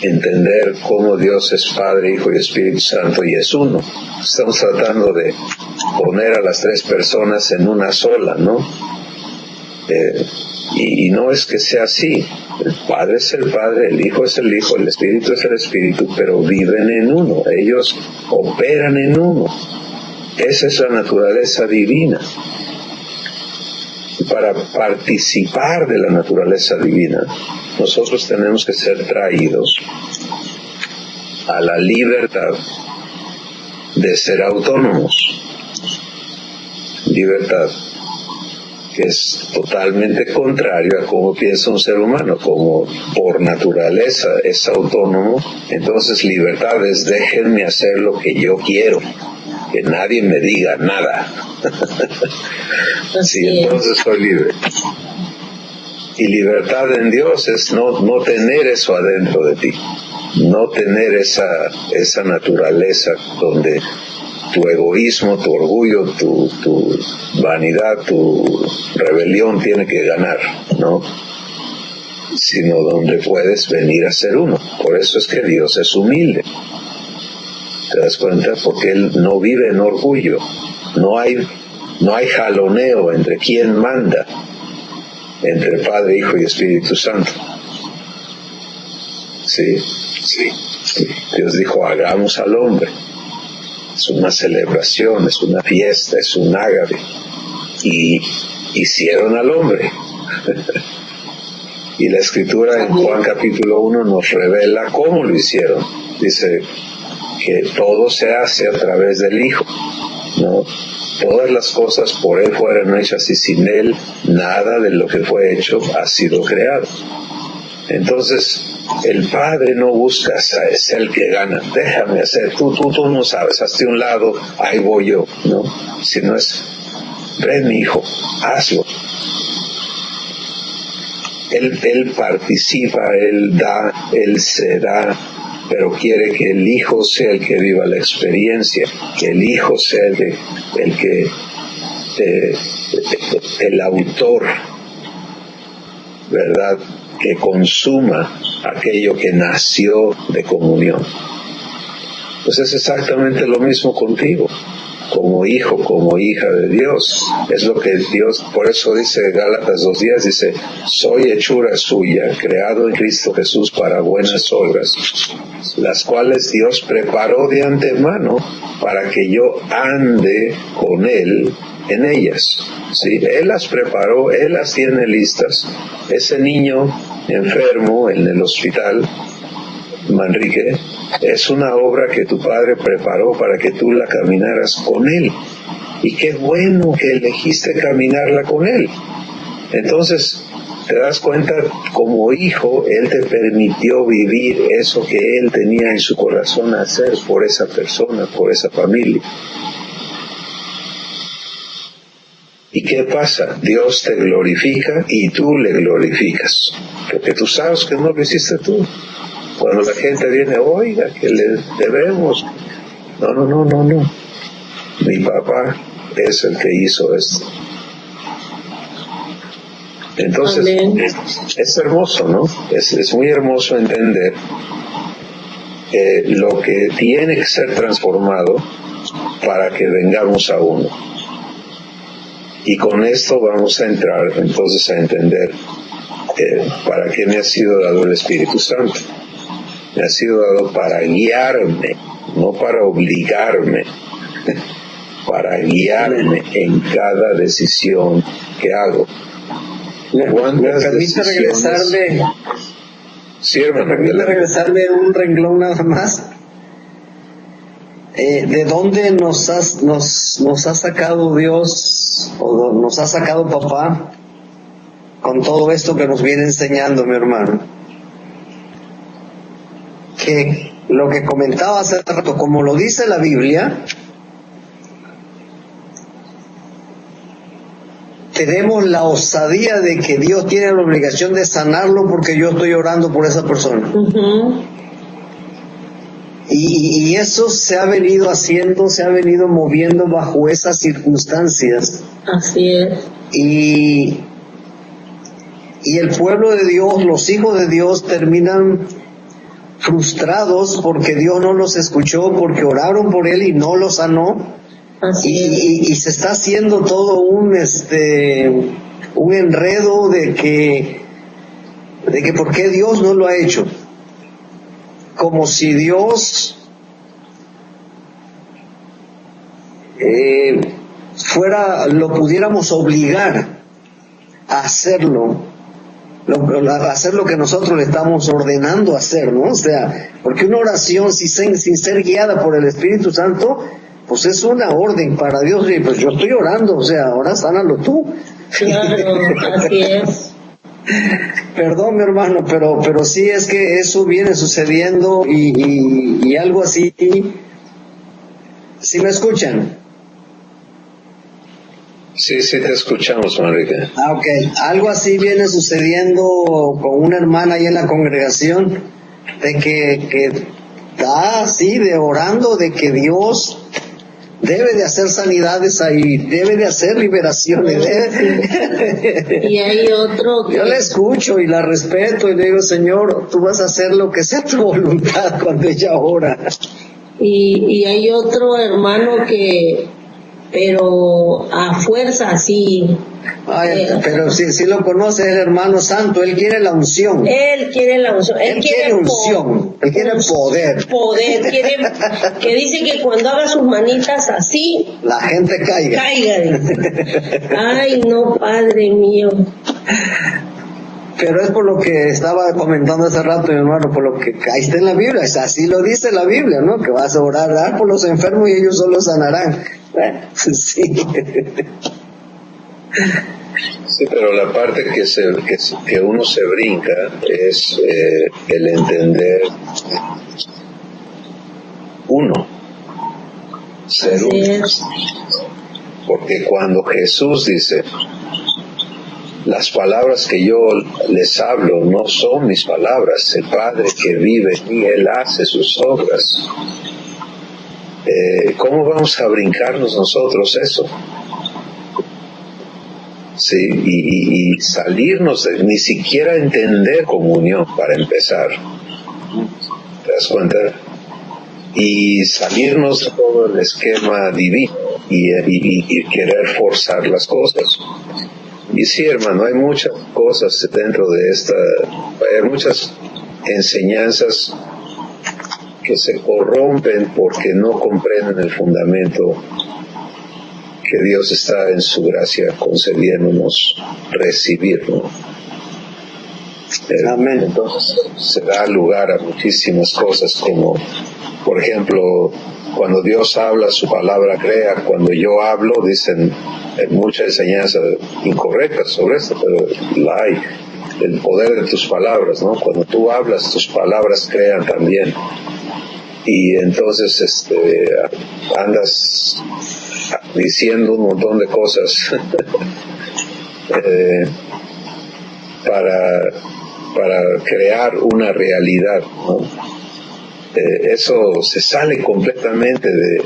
entender cómo Dios es Padre, Hijo y Espíritu Santo y es uno. Estamos tratando de poner a las tres personas en una sola, ¿no? Y no es que sea así. El Padre es el Padre, el Hijo es el Hijo, el Espíritu es el Espíritu, pero viven en uno, ellos operan en uno. Esa es la naturaleza divina. Para participar de la naturaleza divina, nosotros tenemos que ser traídos a la libertad de ser autónomos. Libertad que es totalmente contrario a cómo piensa un ser humano. Como por naturaleza es autónomo, entonces libertad es déjenme hacer lo que yo quiero, que nadie me diga nada. Sí, entonces soy libre. Y libertad en Dios es no tener eso adentro de ti, no tener esa naturaleza donde tu egoísmo, tu orgullo, tu vanidad, tu rebelión tiene que ganar, ¿no? Sino donde puedes venir a ser uno. Por eso es que Dios es humilde. ¿Te das cuenta? Porque Él no vive en orgullo. No hay jaloneo entre quién manda, entre Padre, Hijo y Espíritu Santo. ¿Sí? Sí. Dios dijo, hagamos al hombre. Es una celebración, es una fiesta, es un ágape. Y hicieron al hombre. Y la escritura en Juan capítulo 1 nos revela cómo lo hicieron. Dice que todo se hace a través del Hijo, ¿no? Todas las cosas por Él fueron hechas y sin Él nada de lo que fue hecho ha sido creado. Entonces, el Padre no busca ser el que gana. Déjame hacer, tú no sabes, hazte un lado, ahí voy yo, ¿no? Si no es, ven mi hijo, hazlo. Él participa, Él da, Él se da, pero quiere que el Hijo sea el que viva la experiencia, que el Hijo sea el autor, ¿verdad?, que consuma aquello que nació de comunión. Pues es exactamente lo mismo contigo, como hijo, como hija de Dios. Es lo que Dios, por eso dice Gálatas 2:10, dice, soy hechura suya, creado en Cristo Jesús para buenas obras, las cuales Dios preparó de antemano para que yo ande con Él en ellas. ¿Sí? Él las preparó, Él las tiene listas. Ese niño enfermo en el hospital, Manrique, es una obra que tu padre preparó para que tú la caminaras con Él. Y qué bueno que elegiste caminarla con Él. Entonces, te das cuenta, como hijo, Él te permitió vivir eso que Él tenía en su corazón hacer por esa persona, por esa familia. ¿Y qué pasa? Dios te glorifica y tú le glorificas, porque tú sabes que no lo hiciste tú. Cuando la gente viene, oiga, que le debemos. No. Mi papá es el que hizo esto. Entonces, es hermoso, ¿no? Es muy hermoso entender lo que tiene que ser transformado para que vengamos a uno. Y con esto vamos a entrar entonces a entender para qué me ha sido dado el Espíritu Santo. Me ha sido dado para guiarme, no para obligarme, para guiarme en cada decisión que hago. ¿Me permite regresarle? Sí, hermano. ¿Me permite regresarle un renglón nada más? ¿De dónde nos ha sacado Dios, o nos ha sacado papá, con todo esto que nos viene enseñando, mi hermano? Que lo que comentaba hace rato, como lo dice la Biblia, tenemos la osadía de que Dios tiene la obligación de sanarlo porque yo estoy orando por esa persona. Uh-huh. Y eso se ha venido haciendo, se ha venido moviendo bajo esas circunstancias. Así es. Y el pueblo de Dios, los hijos de Dios, terminan frustrados porque Dios no los escuchó, porque oraron por Él y no los sanó. Y se está haciendo todo un enredo de que por qué Dios no lo ha hecho, como si Dios lo pudiéramos obligar a hacerlo, a hacer lo que nosotros le estamos ordenando hacer, ¿no? O sea, porque una oración sin ser guiada por el Espíritu Santo, pues es una orden para Dios. Y pues yo estoy orando, o sea, ahora sánalo tú. Claro, así es. Perdón, mi hermano, pero sí es que eso viene sucediendo y algo así. ¿Sí me escuchan? Sí, te escuchamos, Manrique. Ok, algo así viene sucediendo con una hermana ahí en la congregación, de que está así, de orando, de que Dios debe de hacer sanidades ahí, debe de hacer liberaciones. Y hay otro que... Yo la escucho y la respeto y le digo, Señor, tú vas a hacer lo que sea tu voluntad cuando ella ora. Y hay otro hermano que pero a fuerza sí. Pero si lo conoce el hermano santo, él quiere la unción. Él quiere la unción. Él quiere unción. Él quiere poder. Quiere que dice que cuando haga sus manitas así, la gente caiga. Ay, no, Padre mío. Pero es por lo que estaba comentando hace rato, mi hermano, por lo que ahí está en la Biblia, así lo dice la Biblia, ¿no? Que vas a orar por los enfermos y ellos solo sanarán. Sí. Sí, pero la parte que uno se brinca es el entender uno, ser uno. Porque cuando Jesús dice, las palabras que yo les hablo no son mis palabras, el Padre que vive en mí, Él hace sus obras. ¿Cómo vamos a brincarnos nosotros eso? Sí, y salirnos de ni siquiera entender comunión para empezar. ¿Te das cuenta? Y salirnos de todo el esquema divino y querer forzar las cosas. Y sí, hermano, hay muchas cosas dentro de hay muchas enseñanzas que se corrompen porque no comprenden el fundamento que Dios está en su gracia concediéndonos recibir, ¿no? Amén. Entonces se da lugar a muchísimas cosas como, por ejemplo, cuando Dios habla, su palabra crea. Cuando yo hablo, dicen mucha enseñanza incorrecta sobre esto, pero la hay. El poder de tus palabras, ¿no? Cuando tú hablas, tus palabras crean también. Y entonces andas diciendo un montón de cosas para crear una realidad, ¿no? Eso se sale completamente de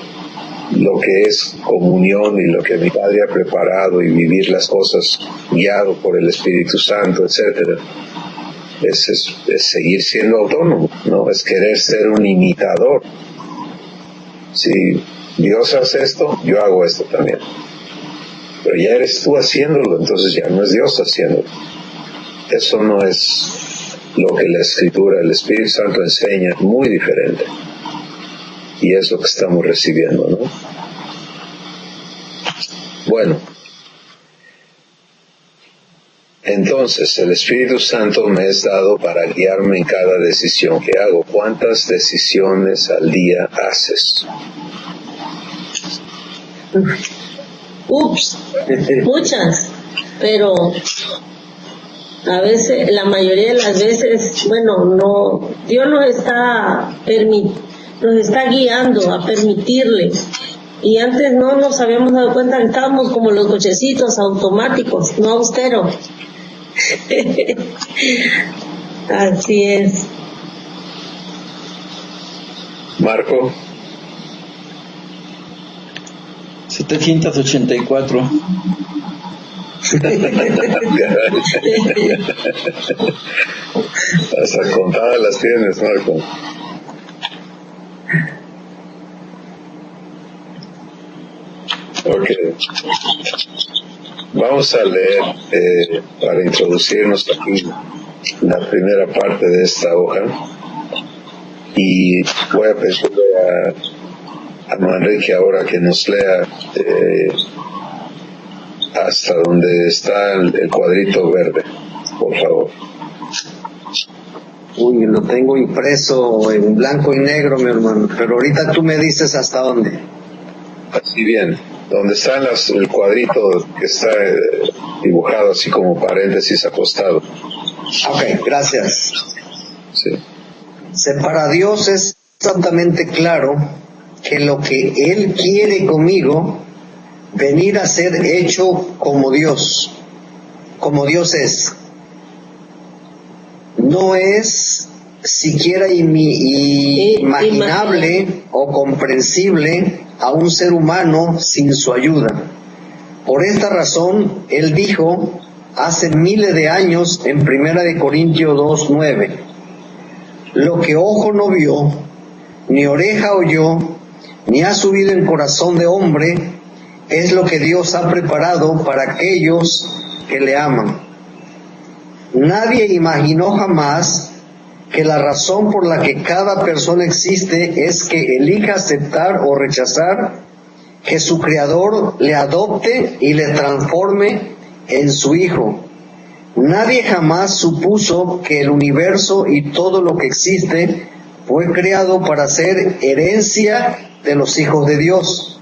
lo que es comunión y lo que mi Padre ha preparado y vivir las cosas guiado por el Espíritu Santo, etcétera. Es seguir siendo autónomo, ¿no? Es querer ser un imitador. Si Dios hace esto, yo hago esto también. Pero ya eres tú haciéndolo, entonces ya no es Dios haciéndolo. Eso no es lo que la Escritura, el Espíritu Santo enseña, muy diferente. Y es lo que estamos recibiendo, ¿no? Bueno. Entonces, el Espíritu Santo me es dado para guiarme en cada decisión que hago. ¿Cuántas decisiones al día haces? Muchas, pero a veces, la mayoría de las veces, bueno, no, Dios nos está guiando a permitirle. Y antes no nos habíamos dado cuenta que estábamos como los cochecitos automáticos, no austeros. Así es. Marco. 784. Hasta contadas las tienes, Marco. Ok. Vamos a leer para introducirnos aquí la primera parte de esta hoja, y voy a pedirle a Manrique ahora que nos lea hasta donde está el cuadrito verde, por favor. Uy, lo tengo impreso en blanco y negro, mi hermano, pero ahorita tú me dices hasta dónde. Así bien, donde está el cuadrito que está dibujado así como paréntesis acostado. Ok, gracias. Sí. Para Dios es santamente claro que lo que Él quiere conmigo, venir a ser hecho como Dios es. No es siquiera imaginable o comprensible a un ser humano sin su ayuda. Por esta razón, Él dijo hace miles de años en 1 Corintios 2:9, lo que ojo no vio, ni oreja oyó, ni ha subido en corazón de hombre, es lo que Dios ha preparado para aquellos que le aman. Nadie imaginó jamás que la razón por la que cada persona existe es que elija aceptar o rechazar que su Creador le adopte y le transforme en su Hijo. Nadie jamás supuso que el universo y todo lo que existe fue creado para ser herencia de los hijos de Dios.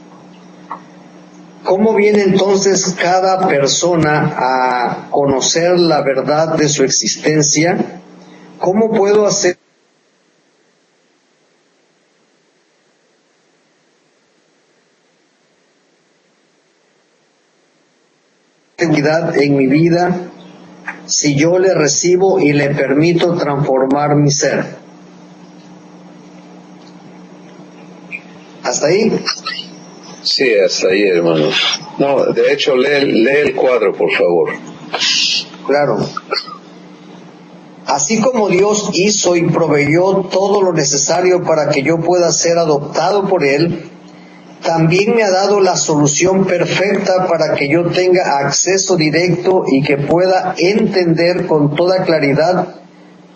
¿Cómo viene entonces cada persona a conocer la verdad de su existencia? ¿Cómo puedo hacer seguridad en mi vida si yo le recibo y le permito transformar mi ser? ¿Hasta ahí? Sí, hasta ahí, hermano. No, de hecho, lee el cuadro, por favor. Claro. Así como Dios hizo y proveyó todo lo necesario para que yo pueda ser adoptado por Él, también me ha dado la solución perfecta para que yo tenga acceso directo y que pueda entender con toda claridad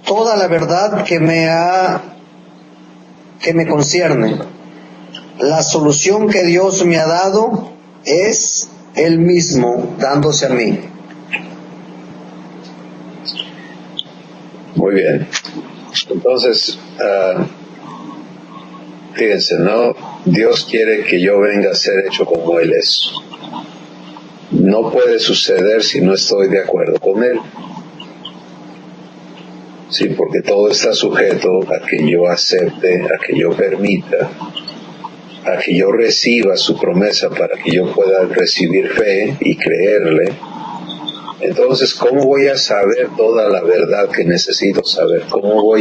toda la verdad que me concierne. La solución que Dios me ha dado es Él mismo dándose a mí. Muy bien. Entonces, fíjense, ¿no? Dios quiere que yo venga a ser hecho como Él es. No puede suceder si no estoy de acuerdo con Él. Sí, porque todo está sujeto a que yo acepte, a que yo permita, a que yo reciba su promesa para que yo pueda recibir fe y creerle. Entonces, ¿cómo voy a saber toda la verdad que necesito saber? O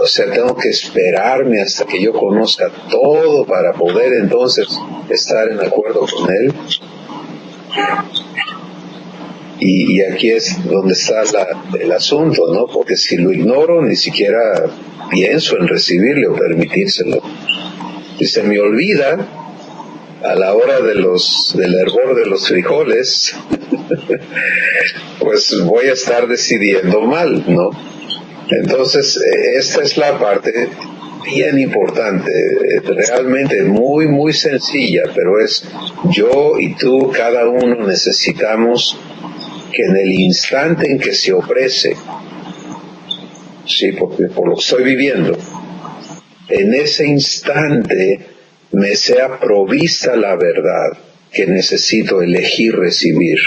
sea, tengo que esperarme hasta que yo conozca todo para poder entonces estar en acuerdo con Él. Y aquí es donde está el asunto, ¿no? Porque si lo ignoro, ni siquiera pienso en recibirle o permitírselo. Y se me olvida a la hora del hervor de los frijoles, pues voy a estar decidiendo mal, ¿no? Entonces, esta es la parte bien importante, realmente muy, muy sencilla, pero es yo y tú, cada uno necesitamos que en el instante en que se ofrece, sí, porque por lo que estoy viviendo, en ese instante me sea provista la verdad que necesito elegir recibir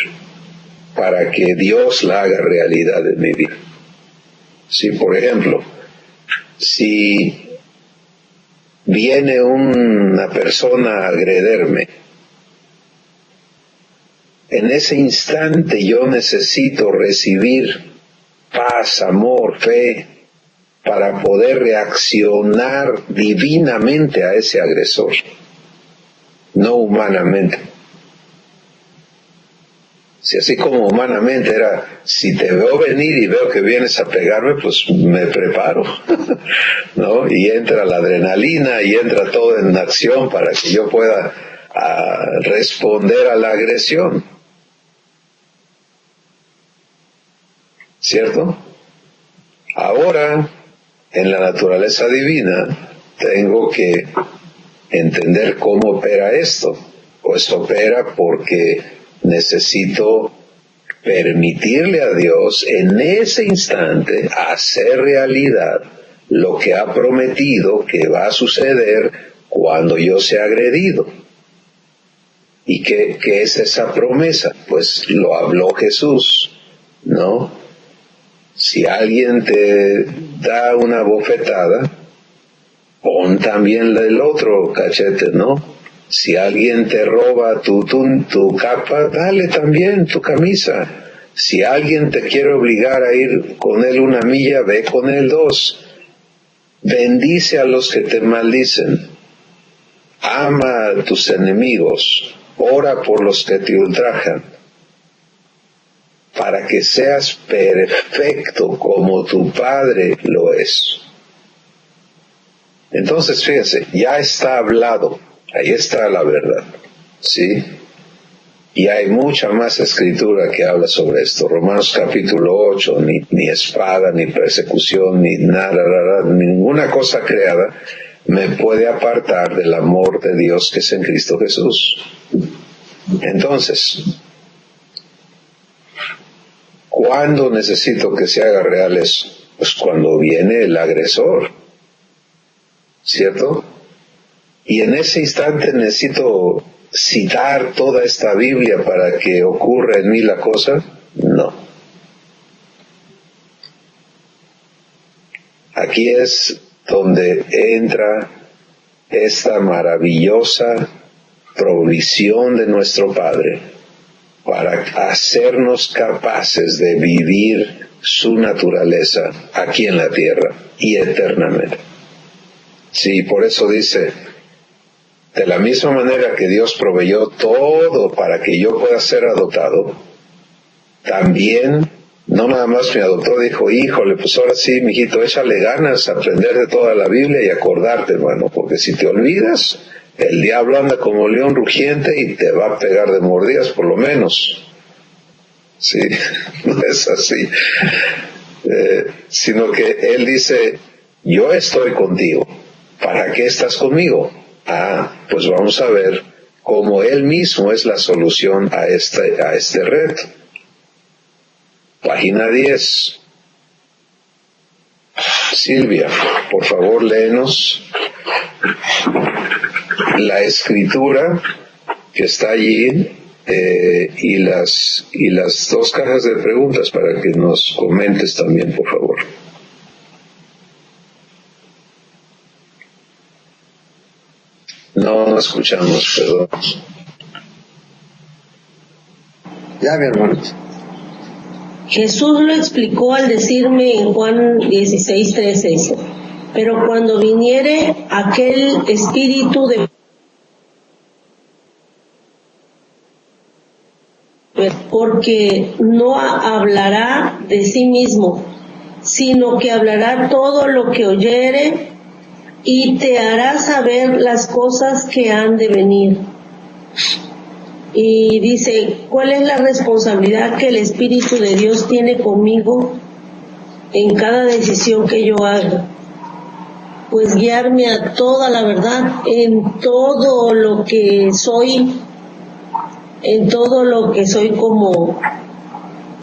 para que Dios la haga realidad en mi vida. Sí, por ejemplo, si viene una persona a agrederme, en ese instante yo necesito recibir paz, amor, fe, para poder reaccionar divinamente a ese agresor, no humanamente. Si así como humanamente era, si te veo venir y veo que vienes a pegarme, pues me preparo, ¿no? Y entra la adrenalina y entra todo en acción para que yo pueda responder a la agresión. ¿Cierto? Ahora, en la naturaleza divina, tengo que entender cómo opera esto. Pues opera porque necesito permitirle a Dios en ese instante hacer realidad lo que ha prometido que va a suceder cuando yo sea agredido. ¿Y qué es esa promesa? Pues lo habló Jesús, ¿no? Si alguien te da una bofetada, pon también el otro cachete, ¿no? Si alguien te roba tu capa, dale también tu camisa. Si alguien te quiere obligar a ir con él 1 milla, ve con él 2. Bendice a los que te maldicen. Ama a tus enemigos. Ora por los que te ultrajan, para que seas perfecto como tu Padre lo es. Entonces, fíjense, ya está hablado, ahí está la verdad. ¿sí? Y hay mucha más escritura que habla sobre esto. Romanos capítulo 8, ni espada, ni persecución, ni nada, ninguna cosa creada me puede apartar del amor de Dios que es en Cristo Jesús. Entonces, ¿cuándo necesito que se haga real eso? Pues cuando viene el agresor, ¿cierto? Y en ese instante necesito citar toda esta Biblia para que ocurra en mí la cosa. No. Aquí es donde entra esta maravillosa provisión de nuestro Padre para hacernos capaces de vivir su naturaleza aquí en la tierra y eternamente. Sí, por eso dice, de la misma manera que Dios proveyó todo para que yo pueda ser adoptado, también no nada más me adoptó, dijo, híjole, pues ahora sí, mijito, échale ganas a aprender de toda la Biblia y acordarte, hermano, porque si te olvidas, el diablo anda como león rugiente y te va a pegar de mordidas por lo menos. Sí, no es así. Sino que él dice, yo estoy contigo, ¿para qué estás conmigo? Pues vamos a ver cómo él mismo es la solución a este reto. Página 10. Silvia, por favor, léenos la escritura que está allí y las dos cajas de preguntas para que nos comentes también, por favor. No escuchamos, perdón. Ya, mi hermano. Jesús lo explicó al decirme en Juan 16:13, dice, pero cuando viniere aquel espíritu de porque no hablará de sí mismo, sino que hablará todo lo que oyere y te hará saber las cosas que han de venir. Y dice, ¿cuál es la responsabilidad que el Espíritu de Dios tiene conmigo en cada decisión que yo haga? Pues guiarme a toda la verdad, en todo lo que soy,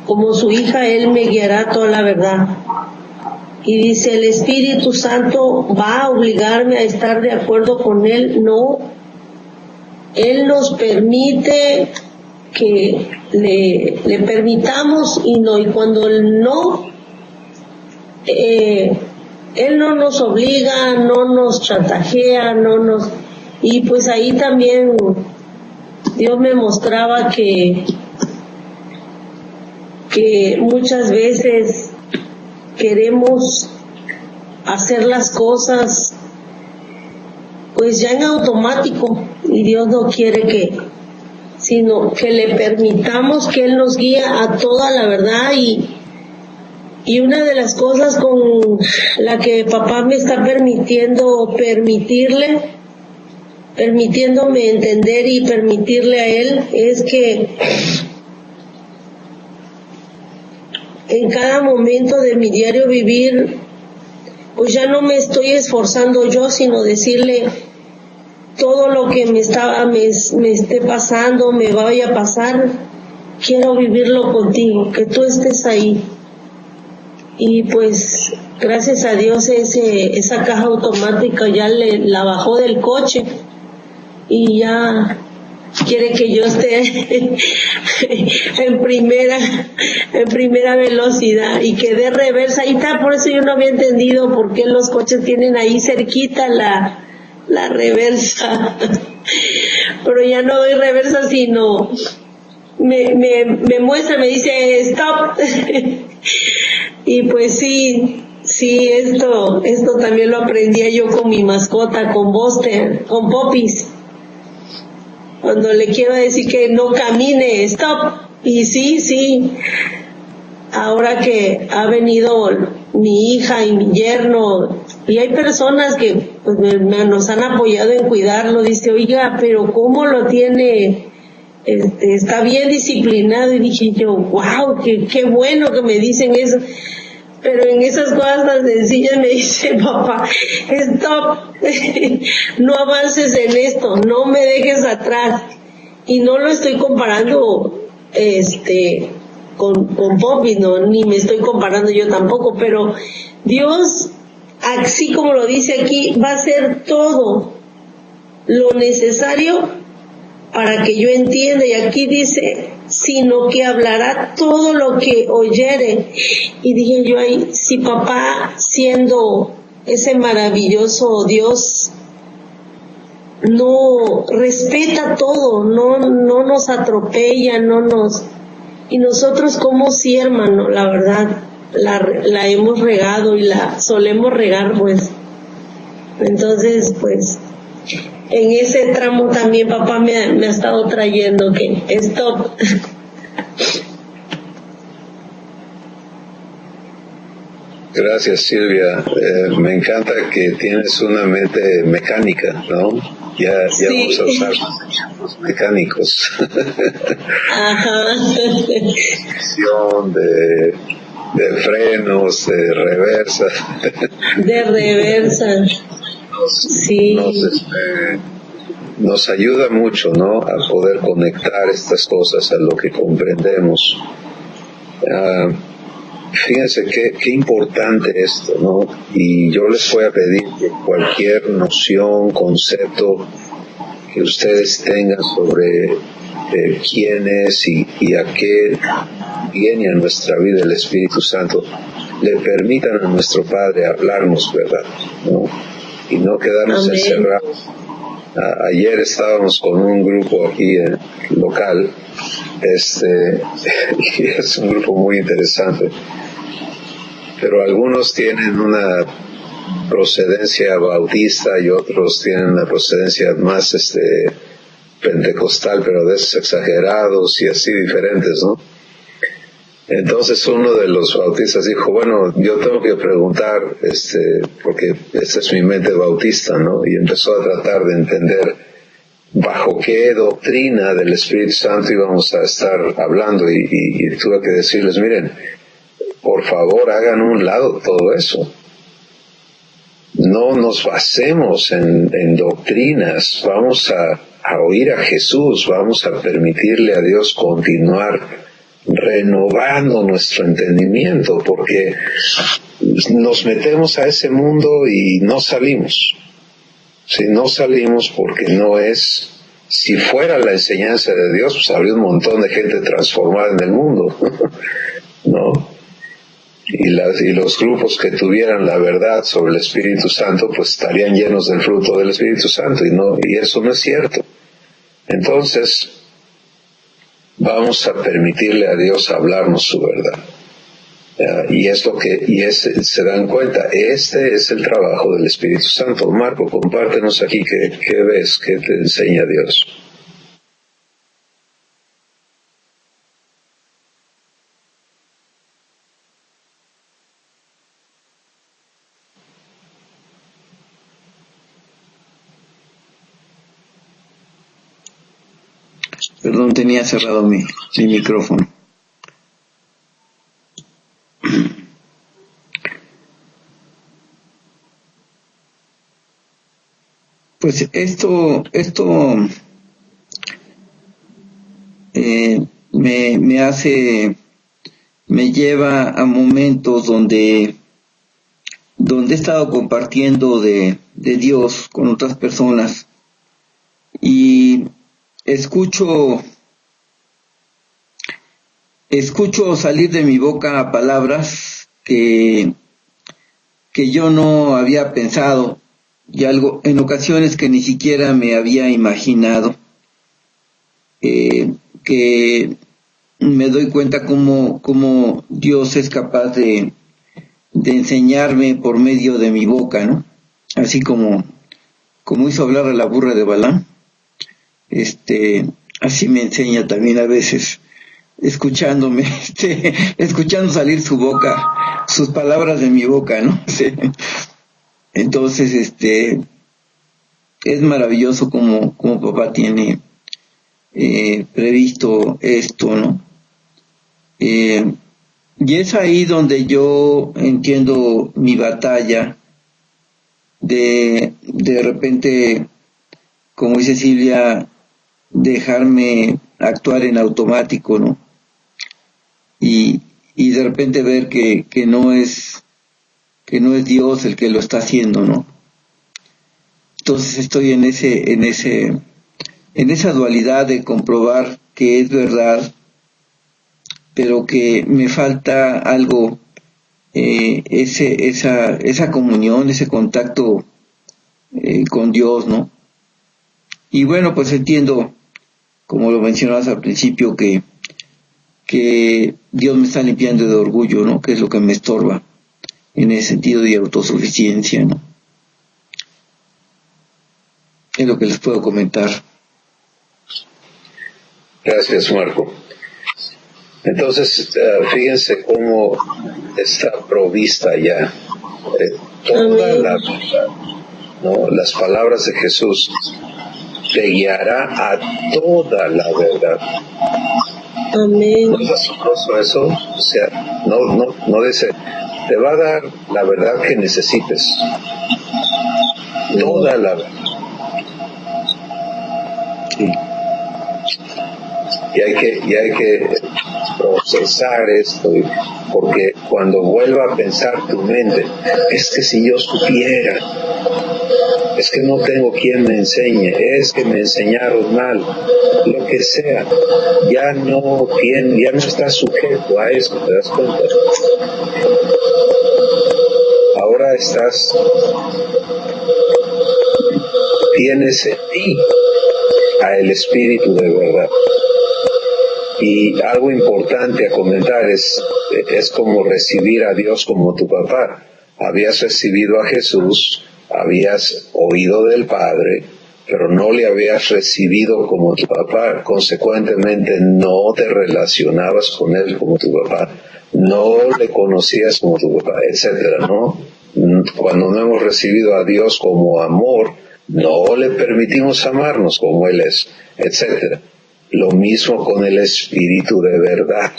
como su hija, Él me guiará a toda la verdad. Y dice, el Espíritu Santo va a obligarme a estar de acuerdo con Él. No, Él nos permite que le permitamos y cuando Él no, Él no nos obliga, no nos chantajea, y pues ahí también Dios me mostraba que muchas veces queremos hacer las cosas pues ya en automático, y Dios no quiere sino que le permitamos que Él nos guíe a toda la verdad. Y una de las cosas con la que papá me está permitiéndome entender y permitirle a Él, es que en cada momento de mi diario vivir, pues ya no me estoy esforzando yo, sino decirle todo lo que me esté pasando, me vaya a pasar, quiero vivirlo contigo, que tú estés ahí. Y pues gracias a Dios esa caja automática ya la bajó del coche y ya quiere que yo esté en primera velocidad y que dé reversa. Y está, por eso yo no había entendido por qué los coches tienen ahí cerquita la reversa. Pero ya no doy reversa, sino me muestra, me dice stop. Y pues sí, esto también lo aprendía yo con mi mascota, con Buster, con Popis. Cuando le quiero decir que no camine, stop. Y sí, ahora que ha venido mi hija y mi yerno, Y hay personas que pues, nos han apoyado en cuidarlo. Dice, oiga, pero ¿cómo lo tiene? Está bien disciplinado. Y dije yo, wow, qué bueno que me dicen eso. Pero en esas cosas tan sencillas me dice, papá, stop, no avances en esto, no me dejes atrás. Y no lo estoy comparando con Poppy, no, ni me estoy comparando yo tampoco, pero Dios, así como lo dice aquí, va a hacer todo lo necesario para que yo entienda. Y aquí dice, sino que hablará todo lo que oyere. Y dije yo ahí, si papá, siendo ese maravilloso Dios, no respeta todo, no nos atropella, y nosotros como sí, hermano, la verdad, la hemos regado y la solemos regar, pues. Entonces, pues, en ese tramo también papá me ha estado trayendo que stop. Gracias, Silvia. Me encanta que tienes una mente mecánica, ¿no? Ya Sí. vamos a usar los mecánicos. Ajá. de frenos, de reversa. De reversa. Sí. Nos ayuda mucho, ¿no? A poder conectar estas cosas a lo que comprendemos. Fíjense qué importante esto, ¿no? Y yo les voy a pedir que cualquier noción, concepto que ustedes tengan sobre quién es y a qué viene a nuestra vida el Espíritu Santo, le permitan a nuestro Padre hablarnos, ¿verdad? ¿No? Y no quedarnos Amén. encerrados. Ayer estábamos con un grupo aquí local, y es un grupo muy interesante, pero algunos tienen una procedencia bautista y otros tienen una procedencia más pentecostal, pero de esos exagerados y así diferentes, ¿no? Entonces uno de los bautistas dijo, bueno, yo tengo que preguntar, porque esta es mi mente bautista, ¿no? Y empezó a tratar de entender bajo qué doctrina del Espíritu Santo íbamos a estar hablando, y tuve que decirles, miren, por favor hagan un lado todo eso. No nos basemos en doctrinas, vamos a oír a Jesús, vamos a permitirle a Dios continuar renovando nuestro entendimiento, porque nos metemos a ese mundo y no salimos. Si no salimos porque no es, si fuera la enseñanza de Dios, pues habría un montón de gente transformada en el mundo, ¿no? Y los grupos que tuvieran la verdad sobre el Espíritu Santo, pues estarían llenos del fruto del Espíritu Santo, y eso no es cierto. Entonces, vamos a permitirle a Dios hablarnos su verdad. Se dan cuenta, este es el trabajo del Espíritu Santo. Marco, compártenos aquí qué ves, qué te enseña Dios. Perdón, tenía cerrado mi micrófono. Pues esto me lleva a momentos donde he estado compartiendo de Dios con otras personas y escucho salir de mi boca palabras que yo no había pensado, y algo en ocasiones que ni siquiera me había imaginado, que me doy cuenta cómo Dios es capaz de enseñarme por medio de mi boca, ¿no? Así como hizo hablar a la burra de Balaam, así me enseña también a veces, escuchando salir su boca, sus palabras de mi boca, ¿no? Entonces, es maravilloso como papá tiene previsto esto, ¿no? Y es ahí donde yo entiendo mi batalla de repente, como dice Silvia, dejarme actuar en automático, ¿no? Y de repente ver que no es Dios el que lo está haciendo, ¿no? Entonces estoy en esa dualidad de comprobar que es verdad, pero que me falta algo, esa comunión, ese contacto con Dios, ¿no? Y bueno, pues entiendo, como lo mencionabas al principio, que Dios me está limpiando de orgullo, ¿no? Que es lo que me estorba en ese sentido de autosuficiencia, ¿no? Es lo que les puedo comentar. Gracias, Marco. Entonces, fíjense cómo está provista ya toda la verdad, ¿no? Las palabras de Jesús: te guiará a toda la verdad. Amén. ¿No es asombroso eso? O sea, no dice, te va a dar la verdad que necesites. Toda la verdad. Sí. Y hay que procesar esto, porque cuando vuelva a pensar tu mente, es que si yo supiera, es que no tengo quien me enseñe, es que me enseñaron mal, lo que sea, ya no estás sujeto a eso, ¿te das cuenta? Ahora tienes en ti a el Espíritu de verdad. Y algo importante a comentar es como recibir a Dios como tu papá. Habías recibido a Jesús, habías oído del Padre, pero no le habías recibido como tu papá. Consecuentemente, no te relacionabas con él como tu papá, no le conocías como tu papá, etcétera, ¿no? Cuando no hemos recibido a Dios como amor, no le permitimos amarnos como él es, etcétera. Lo mismo con el Espíritu de verdad,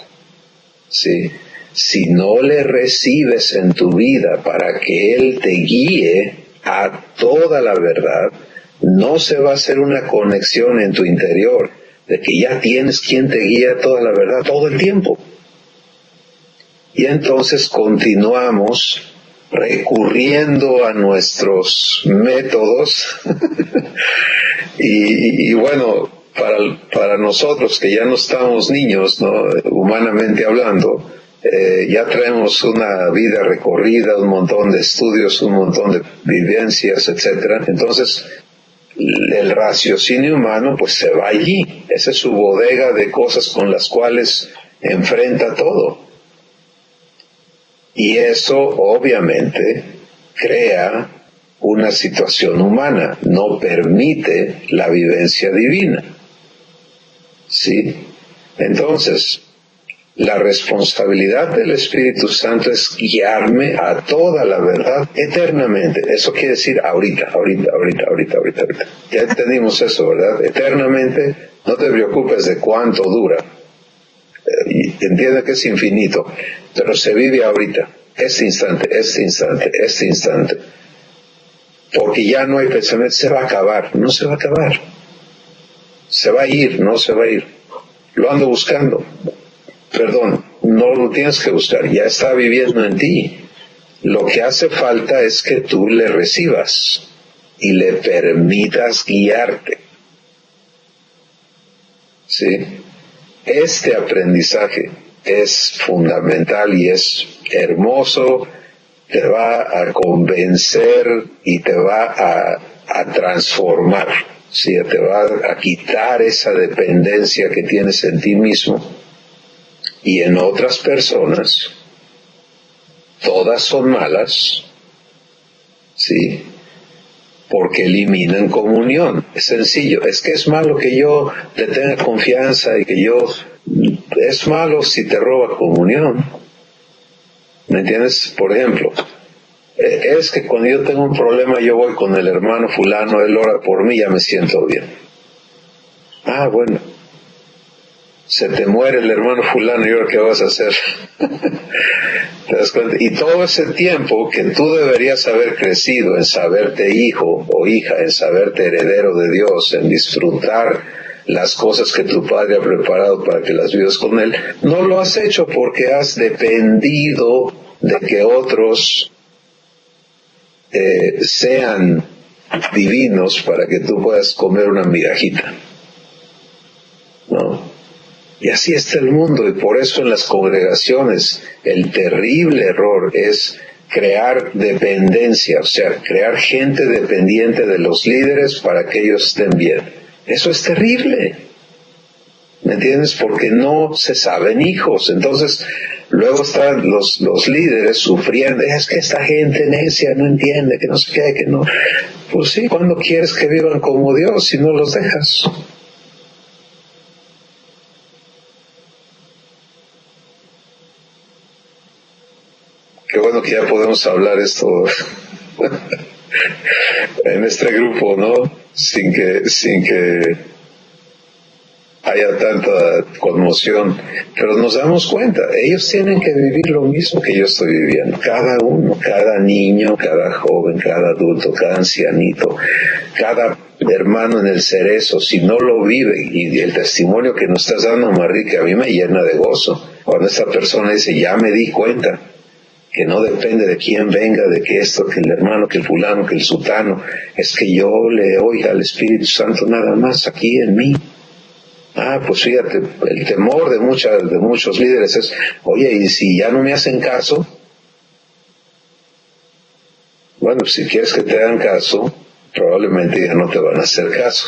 ¿sí? Si no le recibes en tu vida para que Él te guíe a toda la verdad, no se va a hacer una conexión en tu interior de que ya tienes quien te guía a toda la verdad todo el tiempo. Y entonces continuamos recurriendo a nuestros métodos y bueno, para nosotros que ya no estamos niños, ¿no? Humanamente hablando, ya traemos una vida recorrida, un montón de estudios, un montón de vivencias, etcétera. Entonces, el raciocinio humano pues se va allí. Esa es su bodega de cosas con las cuales enfrenta todo. Y eso obviamente crea una situación humana, no permite la vivencia divina. ¿Sí? Entonces, la responsabilidad del Espíritu Santo es guiarme a toda la verdad eternamente. Eso quiere decir ahorita. Ya entendimos eso, ¿verdad? Eternamente, no te preocupes de cuánto dura. Entiende que es infinito, pero se vive ahorita, este instante. Porque ya no hay pensamiento, se va a acabar, no se va a acabar. Se va a ir, no se va a ir. Lo ando buscando. Perdón, no lo tienes que buscar, ya está viviendo en ti. Lo que hace falta es que tú le recibas y le permitas guiarte. ¿Sí? Este aprendizaje es fundamental y es hermoso, te va a convencer y te va a transformar, ¿sí? Te va a quitar esa dependencia que tienes en ti mismo y en otras personas. Todas son malas, ¿sí? Porque eliminan comunión. Es sencillo. Es que es malo que yo te tenga confianza y que yo... Es malo si te roba comunión. ¿Me entiendes? Por ejemplo, Es que cuando yo tengo un problema, yo voy con el hermano fulano, él ora por mí, ya me siento bien. Ah, bueno. Se te muere el hermano fulano, ¿y ahora qué vas a hacer? ¿Te das cuenta? Y todo ese tiempo que tú deberías haber crecido en saberte hijo o hija, en saberte heredero de Dios, en disfrutar las cosas que tu Padre ha preparado para que las vivas con Él, no lo has hecho porque has dependido de que otros sean divinos para que tú puedas comer una migajita, ¿no? Y así está el mundo, y por eso en las congregaciones el terrible error es crear dependencia, o sea, crear gente dependiente de los líderes para que ellos estén bien. Eso es terrible, ¿me entiendes? Porque no se saben hijos. Entonces luego están los líderes sufriendo, es que esta gente necia no entiende, que no sé qué, que no. Pues sí, ¿cuándo quieres que vivan como Dios si no los dejas? Qué bueno que ya podemos hablar esto en este grupo, ¿no? Sin que haya tanta conmoción. Pero nos damos cuenta, ellos tienen que vivir lo mismo que yo estoy viviendo. Cada uno, cada niño, cada joven, cada adulto, cada ancianito, cada hermano en el cerezo, si no lo vive, y el testimonio que nos estás dando, Marí, que a mí me llena de gozo. Cuando esta persona dice, ya me di cuenta, que no depende de quién venga, de que esto, que el hermano, que el fulano, que el sutano, es que yo le oiga al Espíritu Santo nada más aquí en mí. Ah, pues fíjate, el temor de muchos líderes es, oye, y si ya no me hacen caso, bueno, si quieres que te hagan caso, probablemente ya no te van a hacer caso.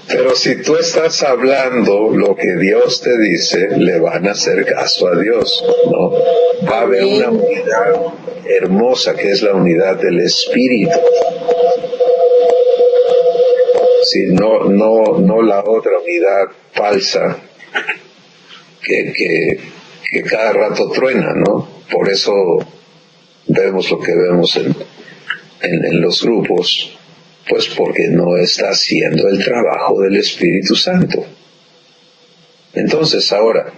Pero si tú estás hablando lo que Dios te dice, le van a hacer caso a Dios, ¿no? Va a haber una unidad hermosa que es la unidad del Espíritu. Sí, no la otra unidad falsa que cada rato truena, ¿no? Por eso vemos lo que vemos en los grupos, pues porque no está haciendo el trabajo del Espíritu Santo. Entonces ahora,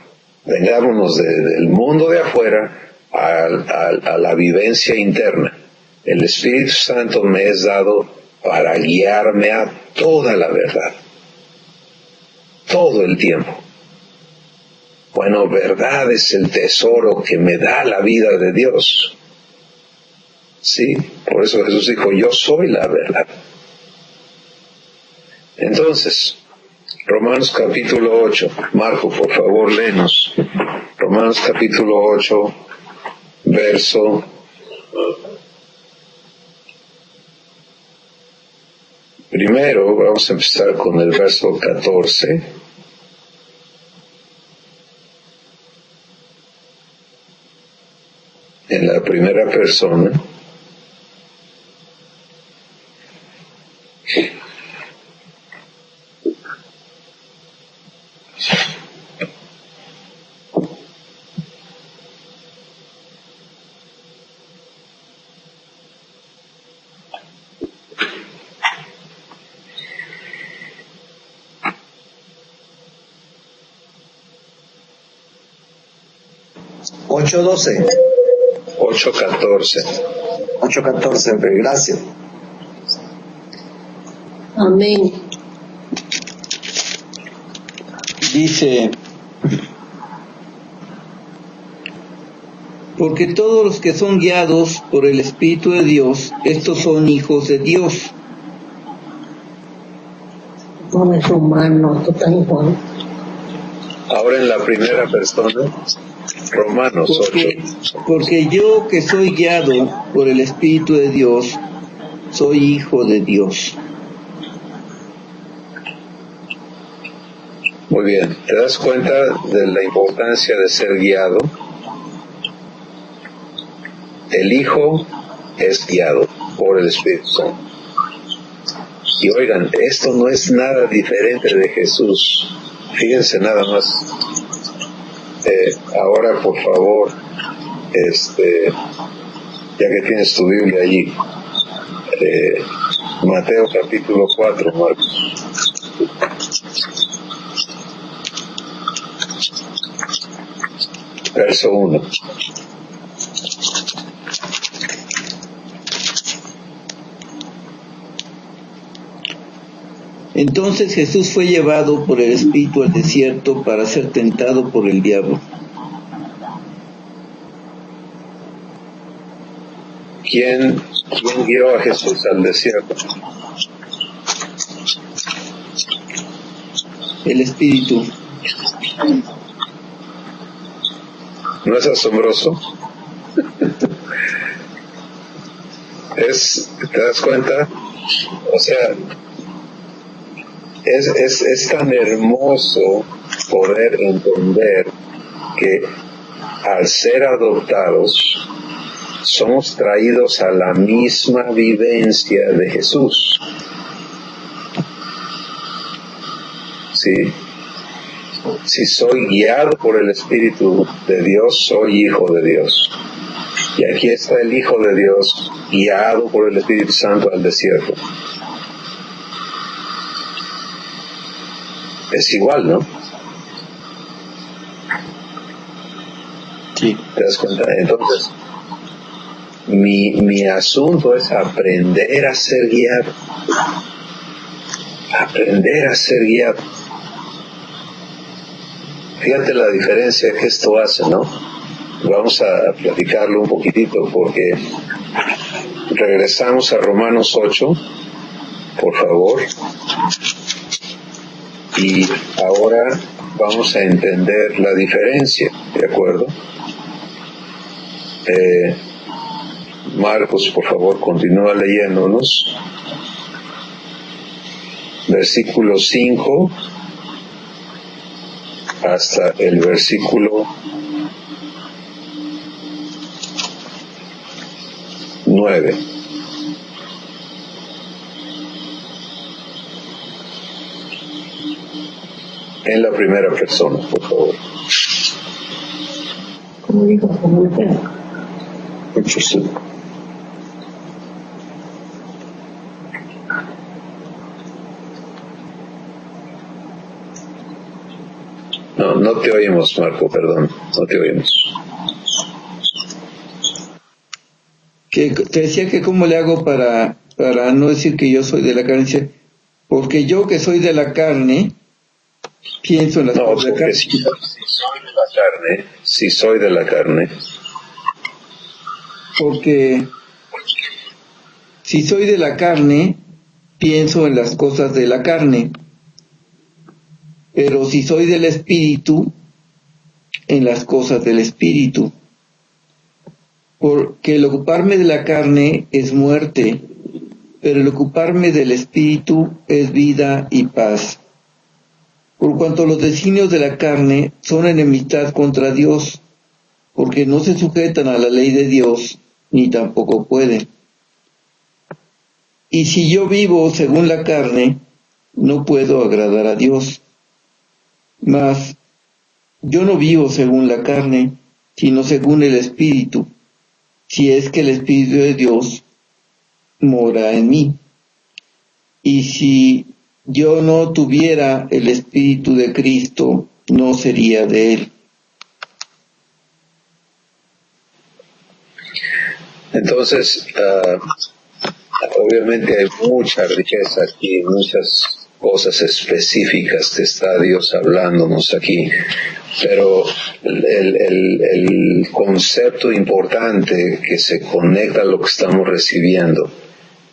vengámonos del mundo de afuera a la vivencia interna. El Espíritu Santo me es dado para guiarme a toda la verdad, todo el tiempo. Bueno, verdad es el tesoro que me da la vida de Dios. Sí, por eso Jesús dijo, yo soy la verdad. Entonces, Romanos capítulo 8, Marco, por favor, léenos. Romanos capítulo 8, verso... Primero vamos a empezar con el verso 14. En la primera persona. Ocho 12. 8:14. 8:14, gracias. Amén. Dice, porque todos los que son guiados por el Espíritu de Dios, estos son hijos de Dios. No es humano, tú tan igual. Ahora en la primera persona, Romanos 8. Porque yo que soy guiado por el Espíritu de Dios, soy hijo de Dios. Muy bien, ¿te das cuenta de la importancia de ser guiado? El Hijo es guiado por el Espíritu Santo. Y oigan, esto no es nada diferente de Jesús. Fíjense nada más. Ahora, por favor, ya que tienes tu Biblia allí. Mateo capítulo 4, Marcos. Verso 1. Entonces Jesús fue llevado por el Espíritu al desierto para ser tentado por el diablo. ¿Quién guió a Jesús al desierto? El Espíritu. ¿No es asombroso? ¿Te das cuenta? O sea, es tan hermoso poder entender que al ser adoptados somos traídos a la misma vivencia de Jesús. ¿Sí? Si soy guiado por el Espíritu de Dios, soy hijo de Dios. Y aquí está el Hijo de Dios guiado por el Espíritu Santo al desierto. Es igual, ¿no? Sí. ¿Te das cuenta? Entonces, mi asunto es aprender a ser guiado. Aprender a ser guiado. Fíjate la diferencia que esto hace, ¿no? Vamos a platicarlo un poquitito porque regresamos a Romanos 8, por favor. Y ahora vamos a entender la diferencia, ¿de acuerdo? Marcos, por favor, continúa leyéndonos. Versículo 5 hasta el versículo 9. En la primera persona, por favor. Como dijo Samuel. No te oímos, Marco, perdón, no te oímos. Que te decía que cómo le hago para no decir que yo soy de la carne, porque yo que soy de la carne, pienso en las cosas de la carne. Si soy de la carne, porque si soy de la carne, pienso en las cosas de la carne, pero si soy del Espíritu, en las cosas del Espíritu. Porque el ocuparme de la carne es muerte, pero el ocuparme del Espíritu es vida y paz. Por cuanto los designios de la carne son enemistad contra Dios, porque no se sujetan a la ley de Dios, ni tampoco pueden. Y si yo vivo según la carne, no puedo agradar a Dios. Mas yo no vivo según la carne, sino según el Espíritu, si es que el Espíritu de Dios mora en mí. Y si yo no tuviera el Espíritu de Cristo, no sería de Él. Entonces, obviamente hay mucha riqueza aquí, muchas cosas específicas que está Dios hablándonos aquí, pero el concepto importante que se conecta a lo que estamos recibiendo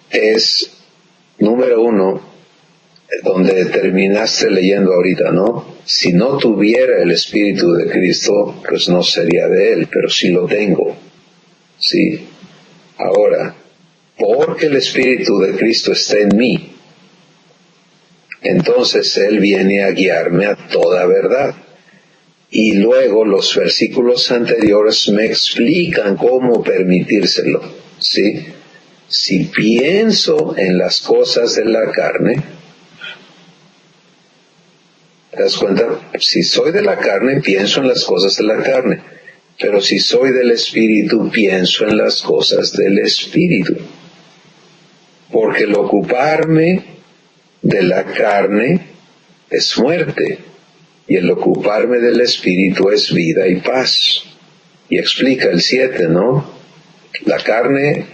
es, número uno, donde terminaste leyendo ahorita, ¿no? Si no tuviera el Espíritu de Cristo, pues no sería de Él, pero sí lo tengo, ¿sí? Ahora, porque el Espíritu de Cristo está en mí, entonces Él viene a guiarme a toda verdad. Y luego los versículos anteriores me explican cómo permitírselo, ¿sí? Si pienso en las cosas de la carne, ¿te das cuenta? Si soy de la carne, pienso en las cosas de la carne. Pero si soy del Espíritu, pienso en las cosas del Espíritu. Porque el ocuparme de la carne es muerte, y el ocuparme del Espíritu es vida y paz. Y explica el 7, ¿no? La carne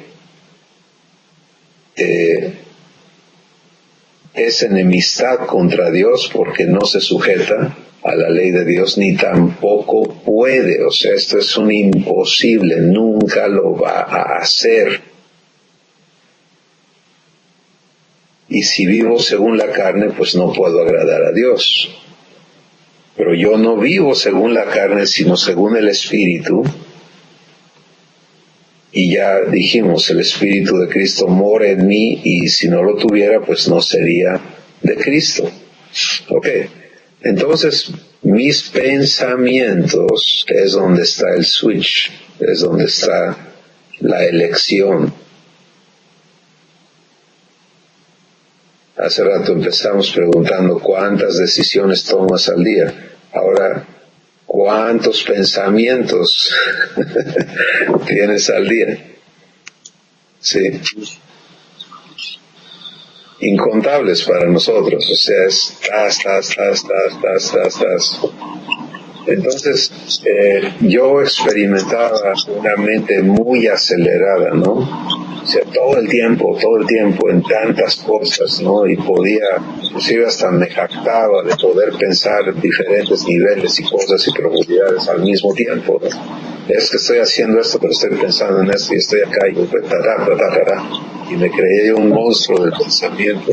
es enemistad contra Dios porque no se sujeta a la ley de Dios, ni tampoco puede. O sea, esto es un imposible, nunca lo va a hacer. Y si vivo según la carne, pues no puedo agradar a Dios. Pero yo no vivo según la carne, sino según el Espíritu. Y ya dijimos, el Espíritu de Cristo mora en mí, y si no lo tuviera, pues no sería de Cristo. Ok, entonces mis pensamientos es donde está el switch, es donde está la elección. Hace rato empezamos preguntando cuántas decisiones tomas al día. Ahora, ¿cuántos pensamientos tienes al día? Sí. Incontables para nosotros. O sea, es tas. Entonces, yo experimentaba una mente muy acelerada, ¿no? O sea, todo el tiempo, en tantas cosas, ¿no? Y podía, inclusive hasta me jactaba de poder pensar diferentes niveles y cosas y profundidades al mismo tiempo, ¿no? Es que estoy haciendo esto, pero estoy pensando en esto y estoy acá y me creé un monstruo del pensamiento.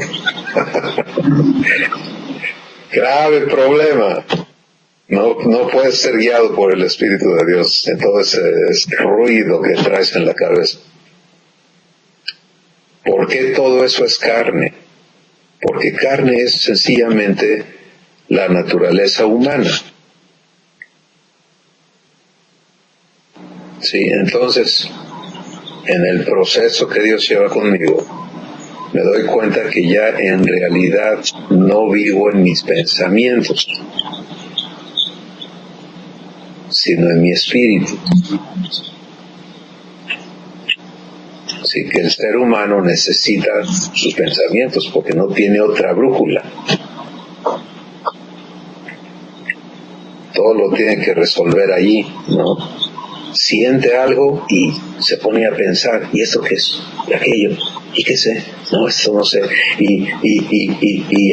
Grave problema. No puedes ser guiado por el Espíritu de Dios en todo ese ruido que traes en la cabeza. ¿Por qué todo eso es carne? Porque carne es sencillamente la naturaleza humana. Sí, entonces, en el proceso que Dios lleva conmigo, me doy cuenta que ya en realidad no vivo en mis pensamientos, sino en mi espíritu. Así que el ser humano necesita sus pensamientos porque no tiene otra brújula. Todo lo tiene que resolver allí, ¿no? Siente algo y se pone a pensar, ¿y esto qué es? ¿Y aquello? ¿Y qué sé? No, esto no sé. Y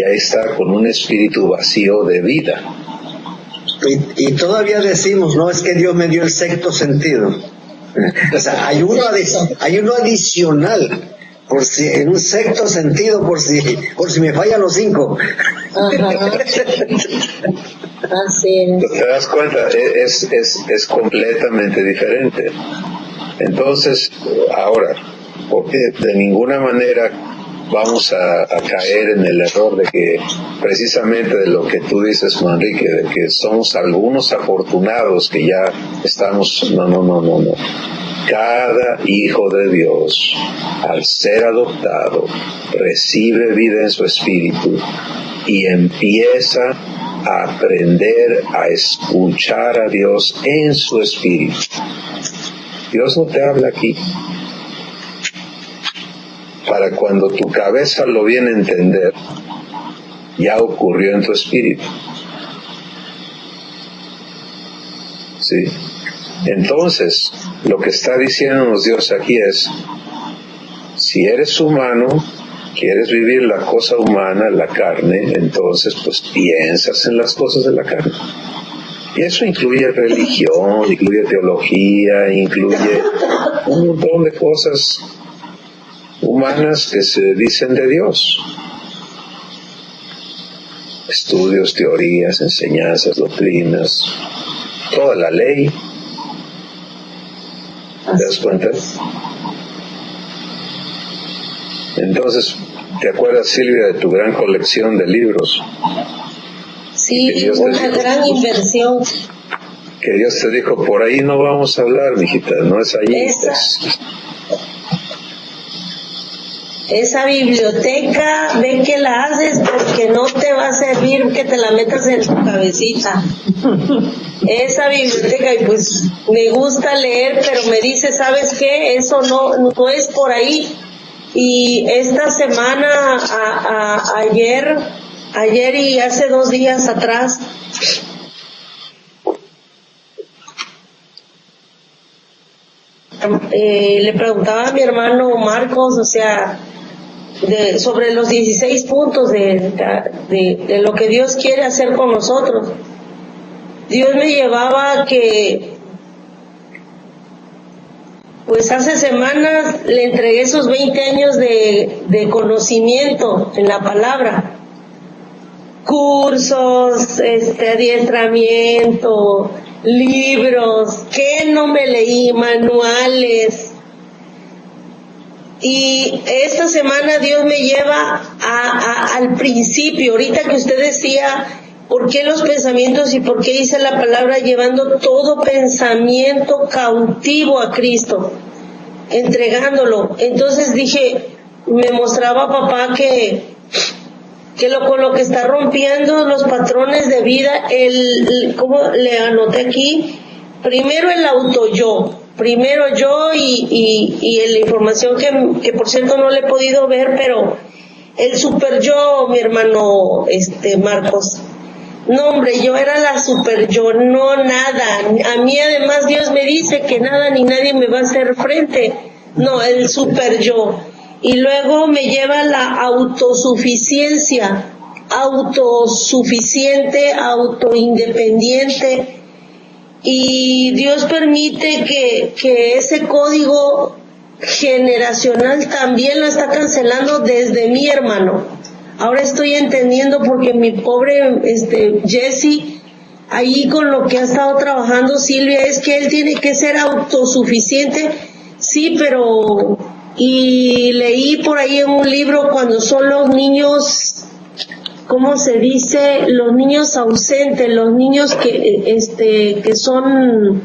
ahí está con un espíritu vacío de vida. Y todavía decimos, no, es que Dios me dio el sexto sentido. O sea, hay uno adicional, por si, en un sexto sentido, por si me fallan los 5. Ajá. Así es. ¿Te das cuenta? Es completamente diferente. Entonces, ahora, porque de ninguna manera vamos a caer en el error de que, precisamente de lo que tú dices, Manrique, de que somos algunos afortunados que ya estamos, no. Cada hijo de Dios, al ser adoptado, recibe vida en su espíritu y empieza a aprender a escuchar a Dios en su espíritu. Dios no te habla aquí. Para cuando tu cabeza lo viene a entender, ya ocurrió en tu espíritu. ¿Sí? Entonces, lo que está diciéndonos Dios aquí es, si eres humano, quieres vivir la cosa humana, la carne, entonces pues piensas en las cosas de la carne. Y eso incluye religión, incluye teología, incluye un montón de cosas humanas que se dicen de Dios. Estudios, teorías, enseñanzas, doctrinas, toda la ley. ¿Te das cuenta? Entonces, ¿te acuerdas, Silvia, de tu gran colección de libros? Sí, una gran inversión. Que Dios te dijo, por ahí no vamos a hablar, mijita, no es allí. esa biblioteca, ve que la haces porque no te va a servir que te la metas en tu cabecita. Esa biblioteca, y pues me gusta leer, pero me dice, ¿sabes qué? Eso no es por ahí. Y esta semana, ayer y hace 2 días atrás, le preguntaba a mi hermano Marcos, o sea, sobre los 16 puntos de lo que Dios quiere hacer con nosotros. Dios me llevaba a que, pues hace semanas le entregué esos 20 años de conocimiento en la palabra, cursos, adiestramiento, libros, que no me leí, manuales. Y esta semana Dios me lleva al principio, ahorita que usted decía, ¿por qué los pensamientos y por qué dice la palabra llevando todo pensamiento cautivo a Cristo, entregándolo? Entonces dije, me mostraba papá que con lo que está rompiendo los patrones de vida, ¿cómo le anoté aquí? Primero el yo y la información que por cierto no le he podido ver, pero el super yo, mi hermano Marcos. No, hombre, yo era la super yo, no nada. A mí además Dios me dice que nada ni nadie me va a hacer frente. No, el super yo. Y luego me lleva la autosuficiencia, autosuficiente, autoindependiente. Y Dios permite que ese código generacional también lo está cancelando desde mi hermano. Ahora estoy entendiendo porque mi pobre Jesse, ahí con lo que ha estado trabajando Silvia, es que él tiene que ser autosuficiente, sí, pero... Y leí por ahí en un libro cuando son los niños, ¿cómo se dice? Los niños ausentes, los niños que son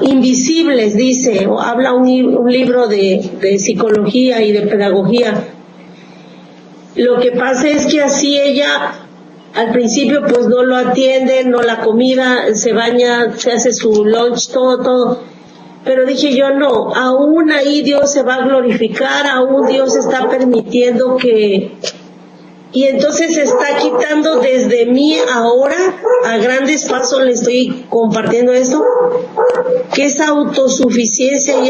invisibles, dice, o habla un libro de psicología y de pedagogía. Lo que pasa es que así ella al principio pues no lo atiende, no la comida, se baña, se hace su lunch, todo. Pero dije yo, no, aún ahí Dios se va a glorificar, aún Dios está permitiendo que... Y entonces se está quitando desde mí ahora, a grandes pasos le estoy compartiendo esto, que esa autosuficiencia y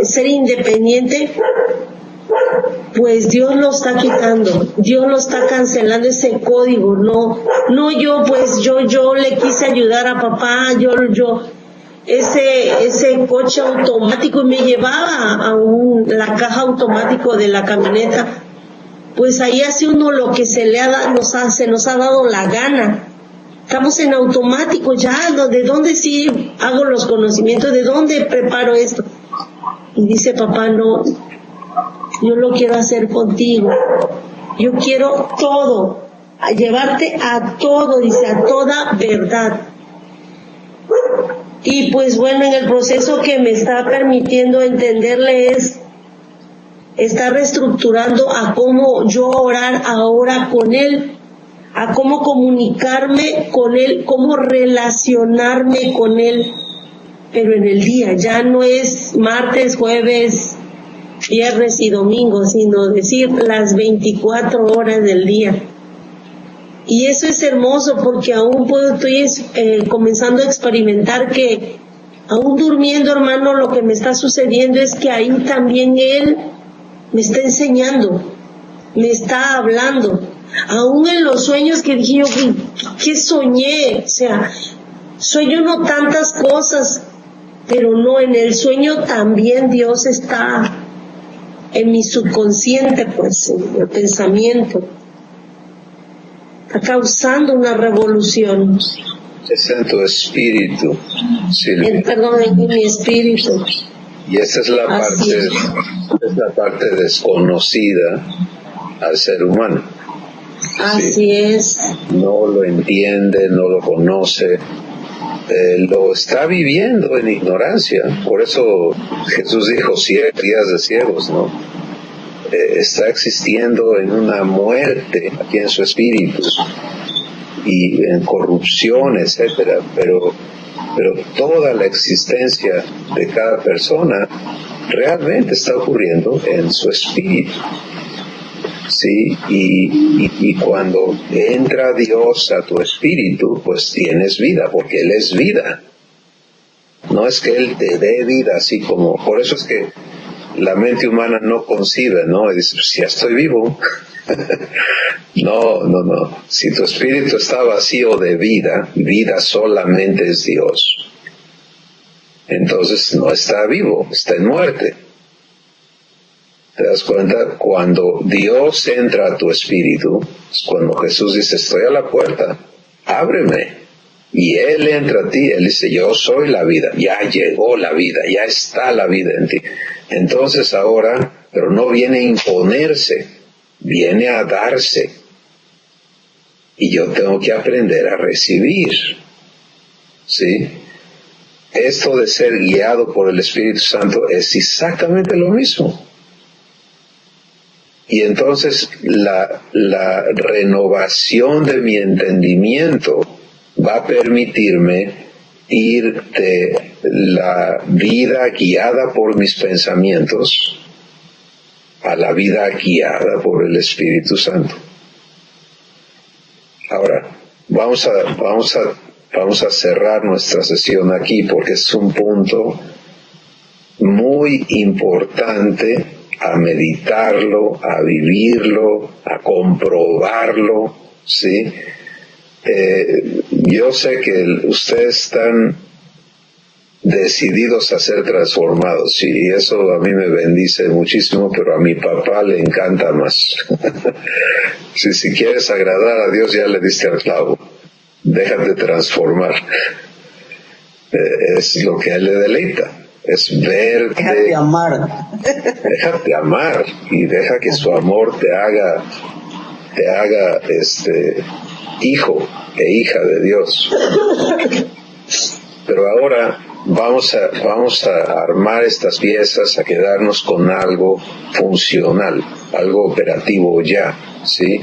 ser independiente, pues Dios lo está quitando, Dios lo está cancelando ese código. No yo le quise ayudar a papá, ese coche automático, y me llevaba a la caja automático de la camioneta. Pues ahí hace uno lo que se nos ha dado la gana. Estamos en automático ya, ¿de dónde sí hago los conocimientos? ¿De dónde preparo esto? Y dice papá, no, yo lo quiero hacer contigo. Yo quiero todo, a llevarte a todo, dice, a toda verdad. Y pues bueno, en el proceso que me está permitiendo entenderle está reestructurando a cómo yo orar ahora con él, a cómo comunicarme con él, cómo relacionarme con él, pero en el día, ya no es martes, jueves, viernes y domingo, sino decir las 24 horas del día. Y eso es hermoso porque aún estoy comenzando a experimentar que aún durmiendo, hermano, lo que me está sucediendo es que ahí también él me está enseñando, me está hablando. Aún en los sueños que dije yo, ¿qué soñé? O sea, sueño no tantas cosas, pero no, en el sueño también Dios está en mi subconsciente, pues, en el pensamiento. Está causando una revolución. Es en tu espíritu, Silvia. Perdón, en mi espíritu. Y esa es la parte desconocida al ser humano. Así ¿sí? es. No lo entiende, no lo conoce, lo está viviendo en ignorancia. Por eso Jesús dijo 7 días de ciegos, ¿no? Está existiendo en una muerte aquí en su espíritu y en corrupción, etcétera, pero toda la existencia de cada persona realmente está ocurriendo en su espíritu. Sí, y cuando entra Dios a tu espíritu, pues tienes vida, porque Él es vida. No es que Él te dé vida así como... Por eso es que la mente humana no concibe, ¿no? Y dice, pues ya estoy vivo. No. Si tu espíritu está vacío de vida, vida solamente es Dios. Entonces no está vivo, está en muerte. ¿Te das cuenta? Cuando Dios entra a tu espíritu, es cuando Jesús dice, estoy a la puerta, ábreme. Y Él entra a ti, Él dice, yo soy la vida, ya llegó la vida, ya está la vida en ti. Entonces ahora, pero no viene a imponerse, viene a darse. Y yo tengo que aprender a recibir. ¿Sí? Esto de ser guiado por el Espíritu Santo es exactamente lo mismo. Y entonces la renovación de mi entendimiento va a permitirme ir de la vida guiada por mis pensamientos a la vida guiada por el Espíritu Santo. Ahora, vamos a cerrar nuestra sesión aquí porque es un punto muy importante a meditarlo, a vivirlo, a comprobarlo, ¿sí? Yo sé que ustedes están decididos a ser transformados, y eso a mí me bendice muchísimo, pero a mi papá le encanta más. Si quieres agradar a Dios, ya le diste al clavo. Déjate transformar. Es lo que a él le deleita. Es verte. Déjate amar. Déjate amar y deja que su amor te haga hijo e hija de Dios. Pero ahora vamos a armar estas piezas, a quedarnos con algo funcional, algo operativo ya, ¿sí?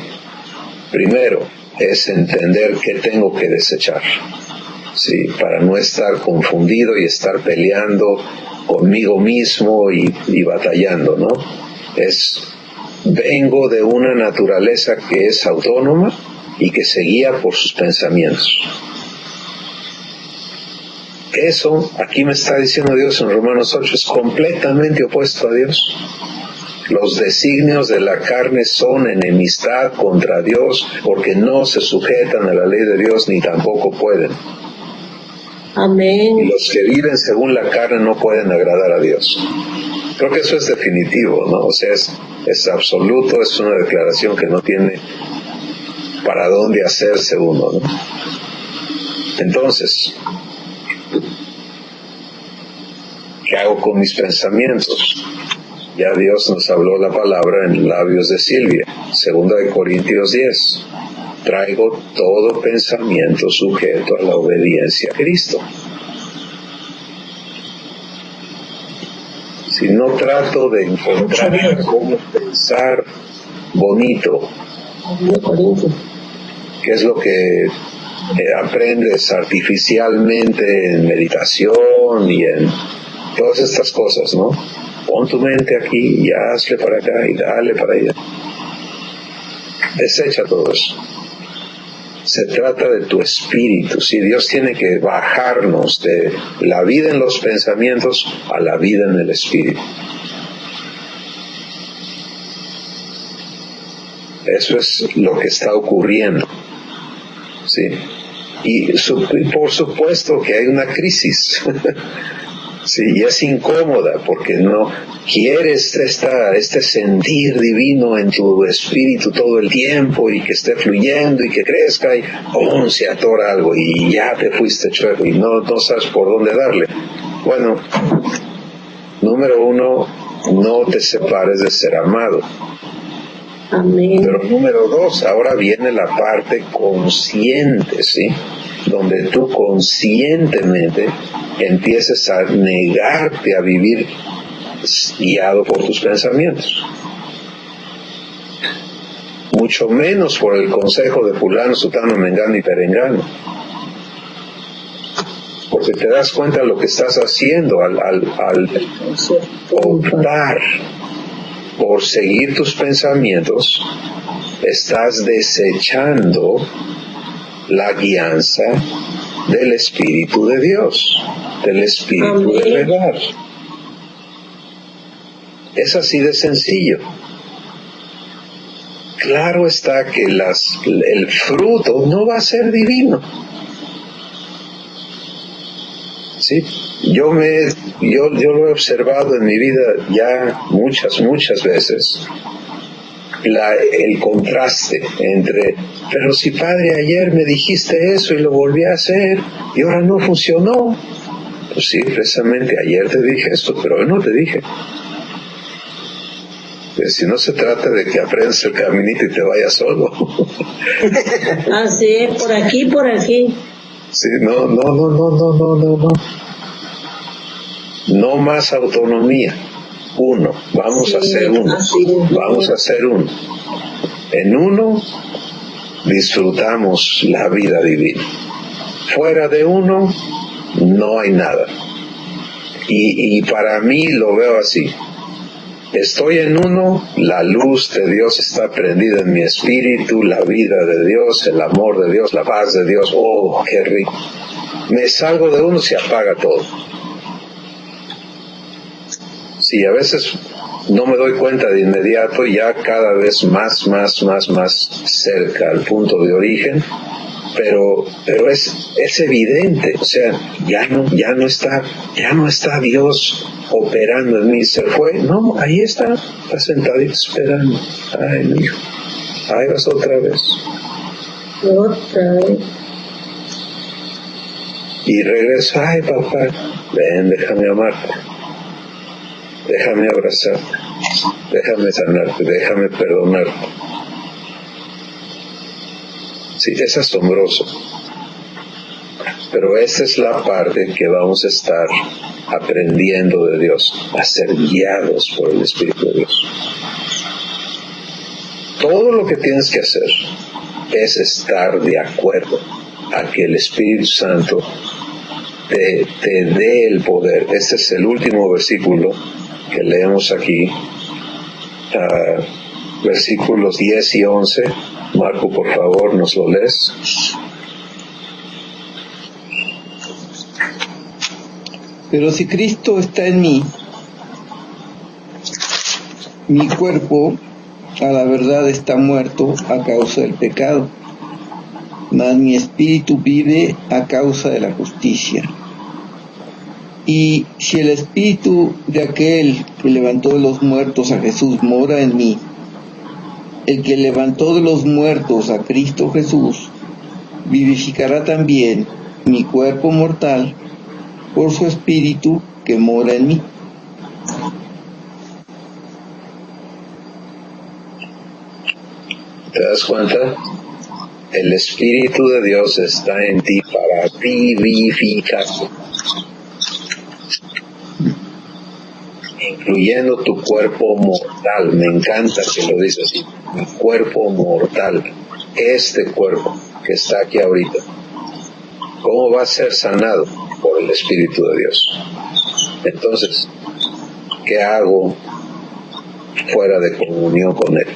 Primero es entender qué tengo que desechar. Sí, para no estar confundido y estar peleando conmigo mismo y batallando, ¿no? Vengo de una naturaleza que es autónoma y que se guía por sus pensamientos. Eso, aquí me está diciendo Dios en Romanos 8, es completamente opuesto a Dios. Los designios de la carne son enemistad contra Dios porque no se sujetan a la ley de Dios ni tampoco pueden. Amén. Y los que viven según la carne no pueden agradar a Dios. Creo que eso es definitivo, ¿no? O sea, es absoluto, es una declaración que no tiene para dónde hacerse uno, ¿no? Entonces, ¿qué hago con mis pensamientos? Ya Dios nos habló la palabra en labios de Silvia, 2 Corintios 10. Traigo todo pensamiento sujeto a la obediencia a Cristo. Si no trato de encontrar cómo pensar bonito, que es lo que aprendes artificialmente en meditación y en todas estas cosas, ¿no? Pon tu mente aquí y hazle para acá y dale para allá. Desecha todo eso. Se trata de tu espíritu. Si Dios tiene que bajarnos de la vida en los pensamientos a la vida en el espíritu. Eso es lo que está ocurriendo. ¿Sí? Y por supuesto que hay una crisis. Sí, y es incómoda porque no quieres este sentir divino en tu espíritu todo el tiempo y que esté fluyendo y que crezca y ¡pum! Se atora algo y ya te fuiste chueco y no sabes por dónde darle. Bueno, número 1, no te separes de ser amado. Amén. Pero número 2, ahora viene la parte consciente, ¿sí? donde tú conscientemente empieces a negarte a vivir guiado por tus pensamientos. Mucho menos por el consejo de fulano, sutano, mengano y perengano. Porque te das cuenta de lo que estás haciendo al optar por seguir tus pensamientos. Estás desechando la guianza del Espíritu de Dios, del Espíritu de verdad. Es así de sencillo. Claro está que el fruto no va a ser divino. ¿Sí? Yo lo he observado en mi vida ya muchas veces. El contraste entre, pero si padre ayer me dijiste eso y lo volví a hacer y ahora no funcionó. Pues sí, precisamente ayer te dije esto, pero hoy no te dije. Pues si no se trata de que aprendas el caminito y te vayas solo. Así, por aquí, por aquí. Sí, no. No más autonomía. Uno, vamos a hacer uno. Vamos a hacer uno. En uno disfrutamos la vida divina. Fuera de uno no hay nada. Y para mí lo veo así. Estoy en uno, la luz de Dios está prendida en mi espíritu, la vida de Dios, el amor de Dios, la paz de Dios. ¡Oh, qué rico! Me salgo de uno, se apaga todo. Sí, a veces no me doy cuenta de inmediato, ya cada vez más cerca al punto de origen, pero es evidente, o sea, ya no está Dios operando en mí, se fue, no, ahí está sentadito esperando. Ay, mi hijo, ahí vas otra vez. Y regreso, ay papá, ven, déjame amarte. Déjame abrazarte, déjame sanarte, déjame perdonarte. Sí, es asombroso. Pero esa es la parte que vamos a estar aprendiendo de Dios, a ser guiados por el Espíritu de Dios. Todo lo que tienes que hacer es estar de acuerdo a que el Espíritu Santo te dé el poder. Este es el último versículo que leemos aquí, versículos 10 y 11. Marco, por favor, ¿nos lo lees? Pero si Cristo está en mí, mi cuerpo a la verdad está muerto a causa del pecado, mas mi espíritu vive a causa de la justicia. Y si el espíritu de aquel que levantó de los muertos a Jesús mora en mí, el que levantó de los muertos a Cristo Jesús vivificará también mi cuerpo mortal por su espíritu que mora en mí. ¿Te das cuenta? El Espíritu de Dios está en ti para vivificar, incluyendo tu cuerpo mortal. Me encanta que lo dices así, mi cuerpo mortal, este cuerpo que está aquí ahorita. ¿Cómo va a ser sanado? Por el Espíritu de Dios. Entonces, ¿qué hago fuera de comunión con Él?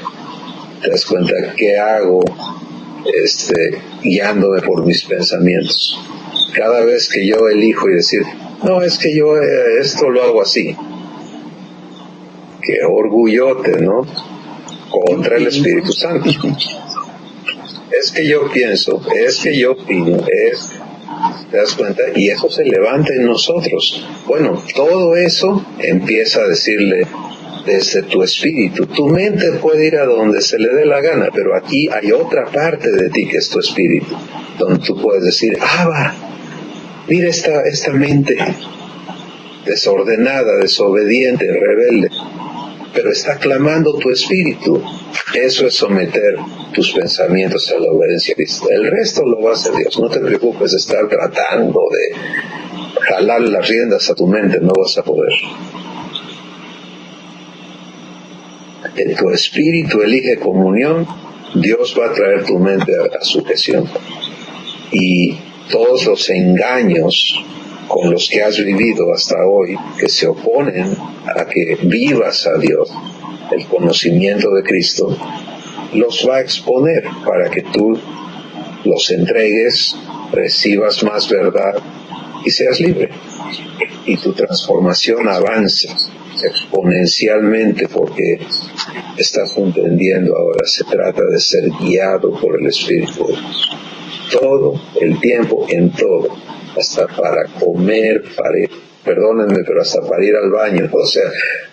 ¿Te das cuenta? ¿Qué hago guiándome por mis pensamientos? Cada vez que yo elijo y decir, no, es que yo esto lo hago así. Qué orgullote, ¿no? Contra el Espíritu Santo. Es que yo pienso, es que yo opino, ¿te das cuenta? Y eso se levanta en nosotros. Bueno, todo eso empieza a decirle desde tu espíritu. Tu mente puede ir a donde se le dé la gana, pero aquí hay otra parte de ti que es tu espíritu, donde tú puedes decir, va, mira esta mente desordenada, desobediente, rebelde. pero está clamando tu espíritu. Eso es someter tus pensamientos a la obediencia a Cristo. El resto lo va a hacer Dios. No te preocupes de estar tratando de jalar las riendas a tu mente, no vas a poder. Tu espíritu elige comunión, Dios va a traer tu mente a sujeción. Y todos los engaños con los que has vivido hasta hoy, que se oponen a que vivas a Dios, el conocimiento de Cristo, los va a exponer para que tú los entregues, recibas más verdad y seas libre. Y tu transformación avance exponencialmente porque estás entendiendo ahora, se trata de ser guiado por el Espíritu de Dios. Todo el tiempo, en todo, hasta para comer, perdónenme, pero hasta para ir al baño. O sea,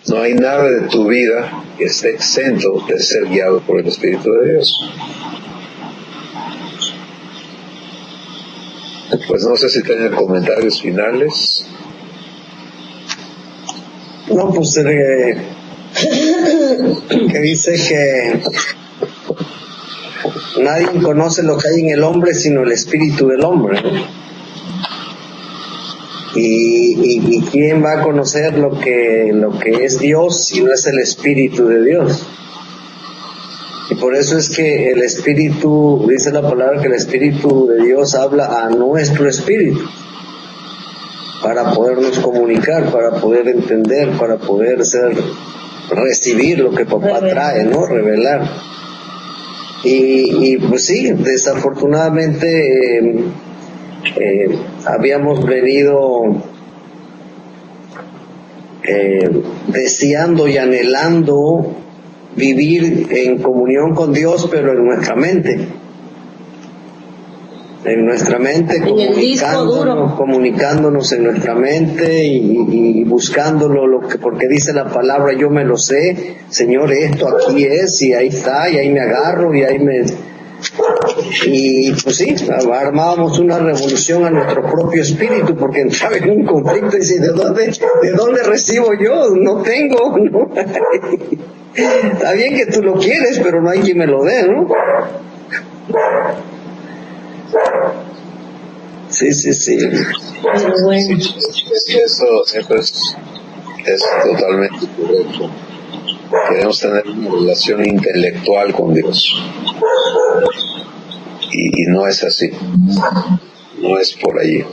no hay nada de tu vida que esté exento de ser guiado por el Espíritu de Dios. Pues no sé si tienen comentarios finales. No, pues que dice que nadie conoce lo que hay en el hombre sino el espíritu del hombre, ¿no? Y quién va a conocer lo que es Dios si no es el espíritu de Dios. Y por eso es que el espíritu, dice la palabra que el espíritu de Dios habla a nuestro espíritu para podernos comunicar, para poder entender, para poder recibir lo que papá trae, ¿no? Revelar. Y pues sí, desafortunadamente habíamos venido deseando y anhelando vivir en comunión con Dios, pero en nuestra mente, comunicándonos en nuestra mente y buscándolo, porque dice la palabra, yo me lo sé, Señor, esto aquí es, y ahí está, y ahí me agarro, y pues sí, armábamos una revolución a nuestro propio espíritu, porque entraba en un conflicto y dice, ¿de dónde recibo yo? No tengo, ¿no? Está bien que tú lo quieres, pero no hay quien me lo dé, ¿no? Sí. Pero bueno. Eso es totalmente correcto. Queremos tener una relación intelectual con Dios. Y no es así. No es por allí.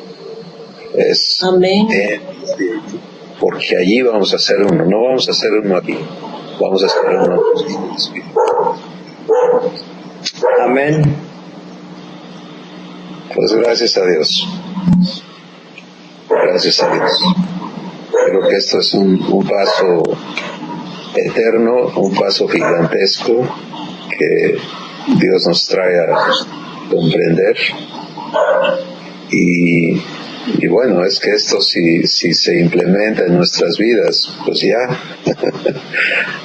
Es Amén. Porque allí vamos a ser uno. No vamos a ser uno aquí. Vamos a ser uno en el Espíritu. Amén. Pues gracias a Dios. Gracias a Dios. Creo que esto es un paso eterno, un paso gigantesco que Dios nos trae a comprender. Y bueno, es que esto si se implementa en nuestras vidas, pues ya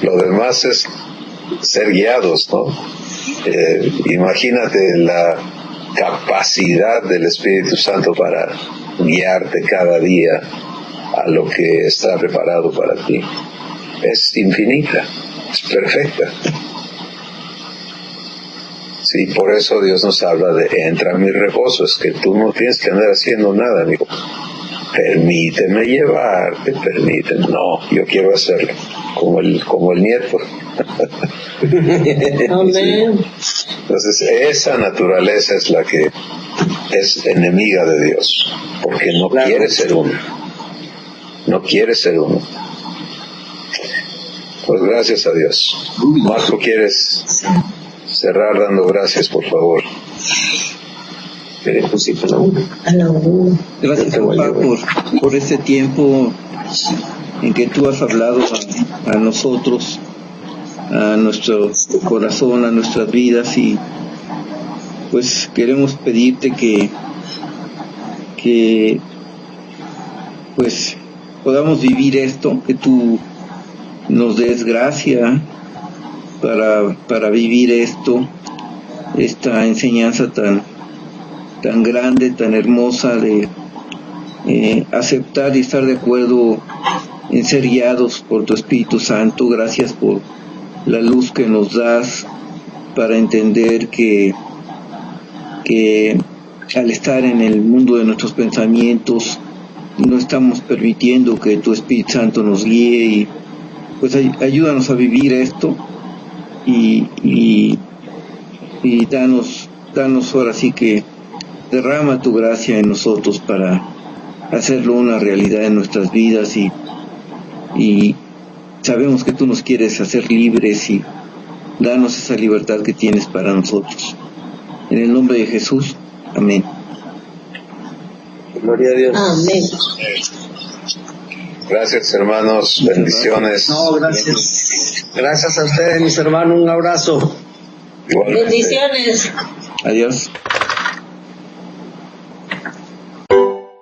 lo demás es ser guiados, ¿no? Imagínate la capacidad del Espíritu Santo para guiarte cada día a lo que está preparado para ti. Es infinita, es perfecta. Sí, por eso Dios nos habla de entra en mi reposo. Es que tú no tienes que andar haciendo nada, amigo. Permíteme llevarte, permíteme. No, yo quiero hacerlo como el nieto. Amén. Entonces esa naturaleza es la que es enemiga de Dios, porque no quiere ser uno. No quiere ser uno. Pues gracias a Dios. Marco, ¿quieres cerrar dando gracias, por favor? A la una. Gracias, papá, por este tiempo en que tú has hablado a nosotros, a nuestro corazón, a nuestras vidas, y pues queremos pedirte que pues podamos vivir esto, que tú nos des gracia para vivir esta enseñanza tan grande, tan hermosa de aceptar y estar de acuerdo en ser guiados por tu Espíritu Santo. Gracias por la luz que nos das para entender que al estar en el mundo de nuestros pensamientos no estamos permitiendo que tu Espíritu Santo nos guíe, y pues ayúdanos a vivir esto y danos ahora sí que derrama tu gracia en nosotros para hacerlo una realidad en nuestras vidas, y sabemos que tú nos quieres hacer libres, y danos esa libertad que tienes para nosotros. En el nombre de Jesús, amén. Gloria a Dios. Amén. Gracias, hermanos. Bendiciones. No, gracias. Gracias a ustedes, mis hermanos. Un abrazo. Igualmente. Bendiciones. Adiós.